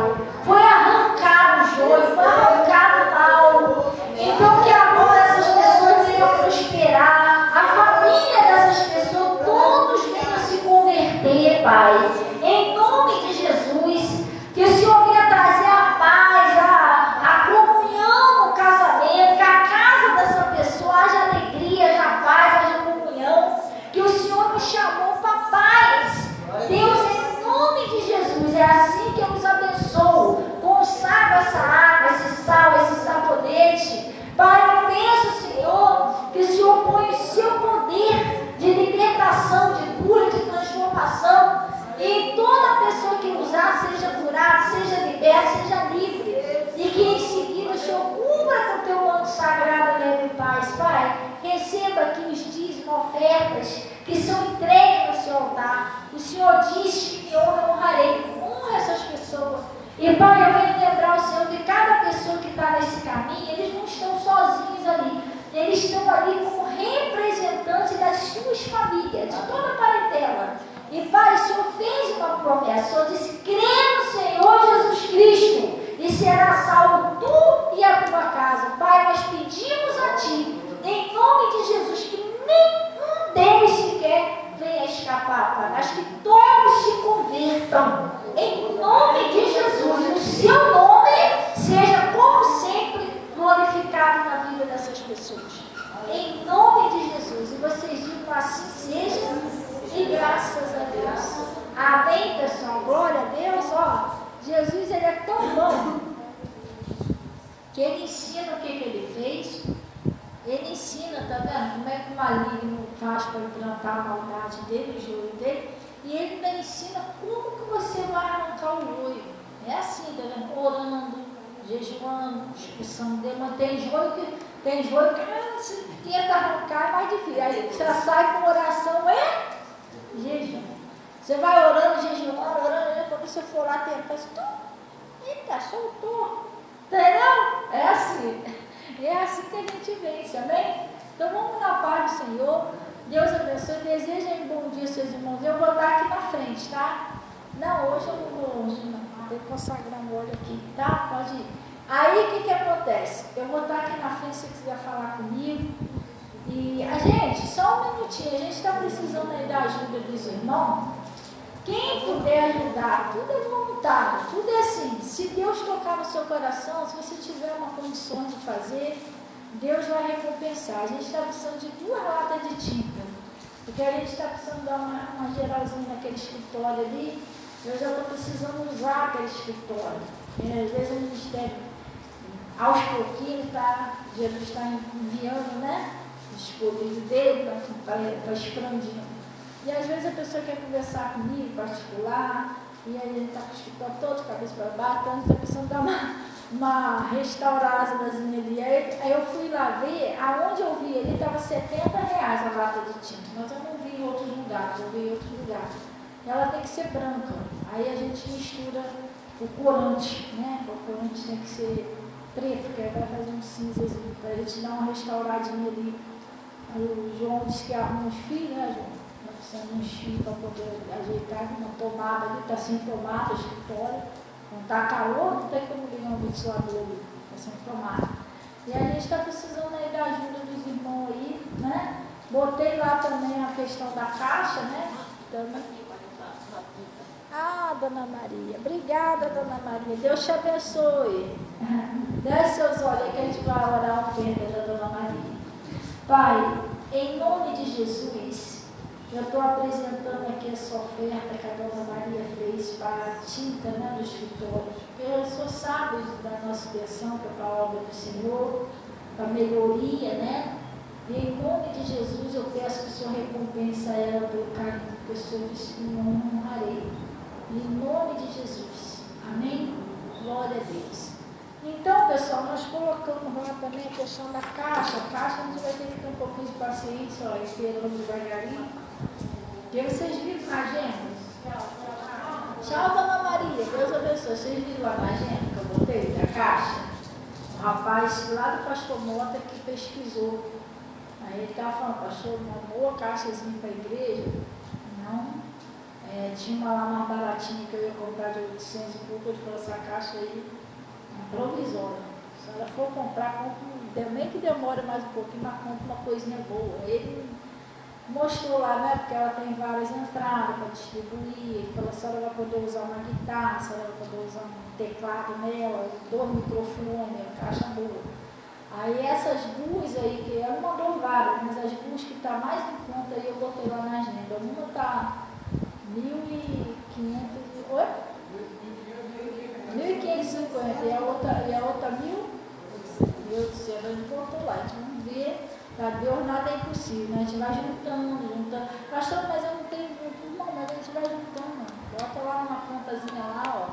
Foi arrancado o joio, foi arrancado o mal. Então que agora essas pessoas venham prosperar. A família dessas pessoas, todos venham a se converter, Pai. Em nome de Jesus, que o Senhor venha trazer a paz, a comunhão no casamento, que a casa dessa pessoa haja alegria, haja paz, haja comunhão, que o Senhor nos chamou para paz. Deus, em nome de Jesus, é assim que eu os abençoo. Consagra essa água, esse sal, esse sabonete. Pai, eu peço, Senhor, que o Senhor ponha o seu poder de libertação, de cura, de transformação. E toda pessoa que usar seja curada, seja liberta, seja livre. E que em seguida o Senhor cubra com o teu manto sagrado, leve em paz. Pai, receba aqui os dízimos, ofertas que são entregues no seu altar. O Senhor disse que me honra, eu honrarei. Honra essas pessoas. E Pai, eu venho lembrar o Senhor que cada pessoa que está nesse caminho, eles não estão sozinhos ali. Eles estão ali como representantes das suas famílias, de toda a parentela. E Pai, o Senhor fez uma promessa, o Senhor disse: crê no Senhor Jesus Cristo e será salvo tu e a tua casa. Pai, nós pedimos a Ti, em nome de Jesus, que nenhum deles sequer venha escapar, Pai, mas que todos se convertam, em nome de Jesus. O Seu nome seja, como sempre, glorificado na vida dessas pessoas, em nome de Jesus. E vocês digam: assim seja, e graças a Deus. Amém, pessoal? Glória a Deus. Ó, Jesus, ele é tão bom que ele ensina o que ele fez. Ele ensina, tá vendo? Como é que o maligno faz para implantar a maldade dele, o joio dele. E ele ainda ensina como que você vai arrancar o joio. É assim, tá vendo? Orando, jejuando, expulsando demônio. Tem joio que você tenta arrancar, é mais difícil. Aí você sai com oração, jejum. Você vai orando, jejuando, orando, quando você for lá tentar, eita, soltou. Entendeu? É assim. É assim que a gente vence, amém? Então vamos na paz do Senhor. Deus abençoe. Desejem um bom dia, seus irmãos. Eu vou estar aqui na frente, tá? Não, hoje eu não vou, hoje não. Vou consagrar um olho aqui, tá? Pode ir. Aí o que acontece? Eu vou estar aqui na frente se você quiser falar comigo. E a gente, só um minutinho, a gente está precisando aí da ajuda dos irmãos. Quem puder ajudar, tudo é voluntário, tudo é assim. Se Deus tocar no seu coração, se você tiver uma condição de fazer, Deus vai recompensar. A gente está precisando de 2 latas de tinta, porque a gente está precisando dar uma geralzinha naquele escritório ali. Eu já estou precisando usar aquele escritório. Às vezes o ministério, aos pouquinhos, Jesus está enviando, né? O escolhido dele para expandir. E às vezes a pessoa quer conversar comigo, particular, e aí ele está com o escritório todo de cabeça para baixo, então a gente está precisando dar uma restauradazinha ali. Aí eu fui lá ver, aonde eu vi ali estava R$70 a lata de tinta, mas eu não vi em outros lugares, eu vi em outros lugares. Ela tem que ser branca, aí a gente mistura o corante, né? O corante tem que ser preto, que aí vai fazer um cinzazinho, para a gente dar uma restauradinha ali. Aí o João disse que arruma uns fios, né, João? Precisando uns fios para poder ajeitar uma tomada ali, está sem tomada, o escritório. Não está calor, não tem como ligar um ventilador ali, está sem tomada. E a gente está precisando aí da ajuda dos irmãos aí, né? Botei lá também a questão da caixa, né? Ah, Dona Maria, obrigada, Dona Maria, Deus te abençoe. Desce seus olhos aí que a gente vai orar a oferta da Dona Maria. Pai, em nome de Jesus, eu estou apresentando aqui essa oferta que a Dona Maria fez para a tinta, né, do escritório. Eu sou sábio da nossa intenção, que é para a obra do Senhor, para a melhoria, né? E em nome de Jesus eu peço que o Senhor recompense ela pelo carinho, porque o Senhor disse que não honrarei. Em nome de Jesus. Amém? Glória a Deus. Então, pessoal, nós colocamos lá também a questão da caixa. A caixa a gente vai ter que ter um pouquinho de paciência, ó, esperando devagarinho. E vocês viram na agenda? Tchau, Dona Maria. Deus abençoe. Vocês viram lá na agenda que eu botei, da caixa? O rapaz lá do pastor Mota que pesquisou. Aí ele estava falando, pastor, uma boa caixazinha para a igreja. Não. Tinha uma lá mais baratinha que eu ia comprar de 800 e pouco. Ele falou, essa caixa aí é provisória. Se ela for comprar, compra, nem que demore mais um pouquinho, mas compra uma coisinha boa. Ele mostrou lá, né? Porque ela tem várias entradas para distribuir. Ele falou, a senhora vai poder usar uma guitarra, a senhora vai poder usar um teclado nela, 2 microfones, caixa boa. Aí essas duas aí, que ela mandou várias, mas as duas que está mais em conta aí eu botei lá na agenda. Uma está 1.500, oi? 1.550 e a outra 1.000. Meu Deus do céu, a gente botou lá, a gente vamos ver. Para Deus nada é impossível, né? A gente vai juntando. Pastor, mas eu não tenho muito. Não, mas a gente vai juntando. Bota lá uma contazinha lá, ó.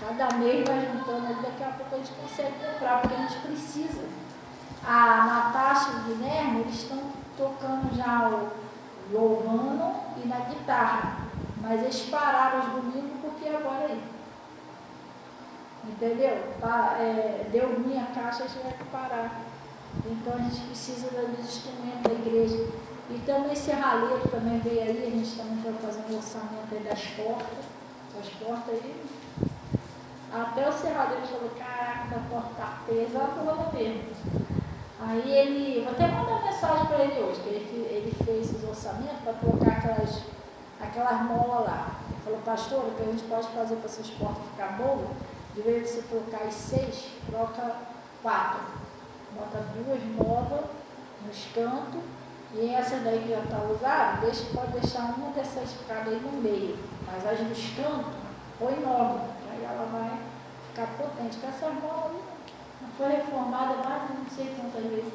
Cada mês vai juntando, aí daqui a pouco a gente consegue comprar, porque a gente precisa. A Natasha e o Guilherme, eles estão tocando já o louvando e na guitarra. Mas eles pararam os domingos porque agora aí. Entendeu? Deu ruim a caixa, a gente vai parar. Então a gente precisa dos instrumentos da igreja. E também esse serralheiro também veio aí, a gente também foi fazer um orçamento aí das portas. As portas aí. Até o serralheiro falou, caraca, essa porta tá pesada mesmo. Aí ele, vou até mandar mensagem para ele hoje, que ele fez esses orçamentos para colocar aquelas molas lá. Ele falou, pastor, o que a gente pode fazer para essas portas ficar boas, de vez de você colocar as 6, troca 4. Bota 2 novas nos cantos, e essa daí que já está usada, pode deixar uma dessas ficadas aí no meio, mas as dos cantos, põe nova, aí ela vai ficar potente. Com essa mola aí, não foi reformada mais de não sei quantas vezes.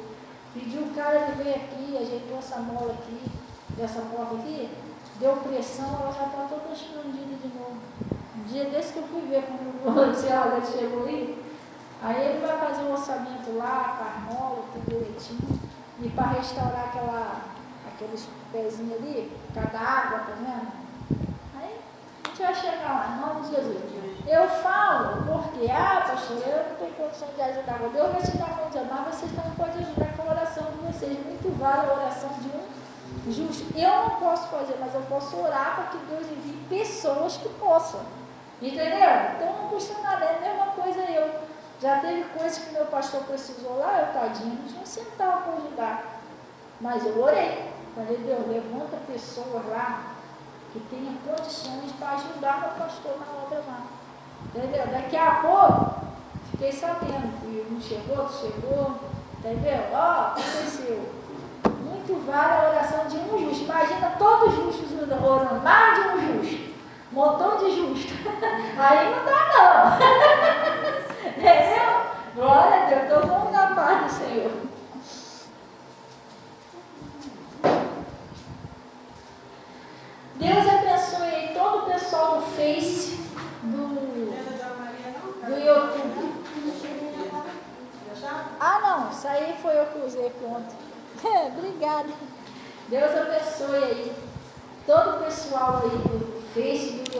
Pediu o cara, ele veio aqui, ajeitou essa mola aqui, dessa porta aqui, deu pressão, ela já está toda expandida de novo. Um dia desse que eu fui ver quando o Tiago chegou aí ele vai fazer um orçamento lá, com as molas, tudo direitinho, e para restaurar aqueles pezinhos ali, cada água, tá vendo? Aí a gente vai chegar lá, em nome de Jesus. Eu falo porque, pastor, eu não tenho condição de ajudar, Deus vai te dar condição, mas vocês também podem ajudar com a oração de vocês. Muito vale a oração de um justo. Eu não posso fazer, mas eu posso orar para que Deus envie pessoas que possam. Entendeu? Então não custa nada, é a mesma coisa eu. Já teve coisas que meu pastor precisou lá, eu tadinho, a gente não sentava para ajudar. Mas eu orei. Falei, Deus, levanta pessoas lá que tenham condições para ajudar meu pastor na obra lá. Entendeu? Daqui a pouco, fiquei sabendo que um chegou, outro chegou, entendeu? Aconteceu. Muito vale a oração de um justo. Imagina todos os justos orando, mais de um justo. Um montão de justo. Aí não dá não. Entendeu? Glória a Deus, todo mundo na paz do Senhor. Deus abençoe todo o pessoal do Face, do YouTube. Não, isso aí foi eu que usei, pronto. Obrigada. Deus abençoe aí todo o pessoal aí do Face, do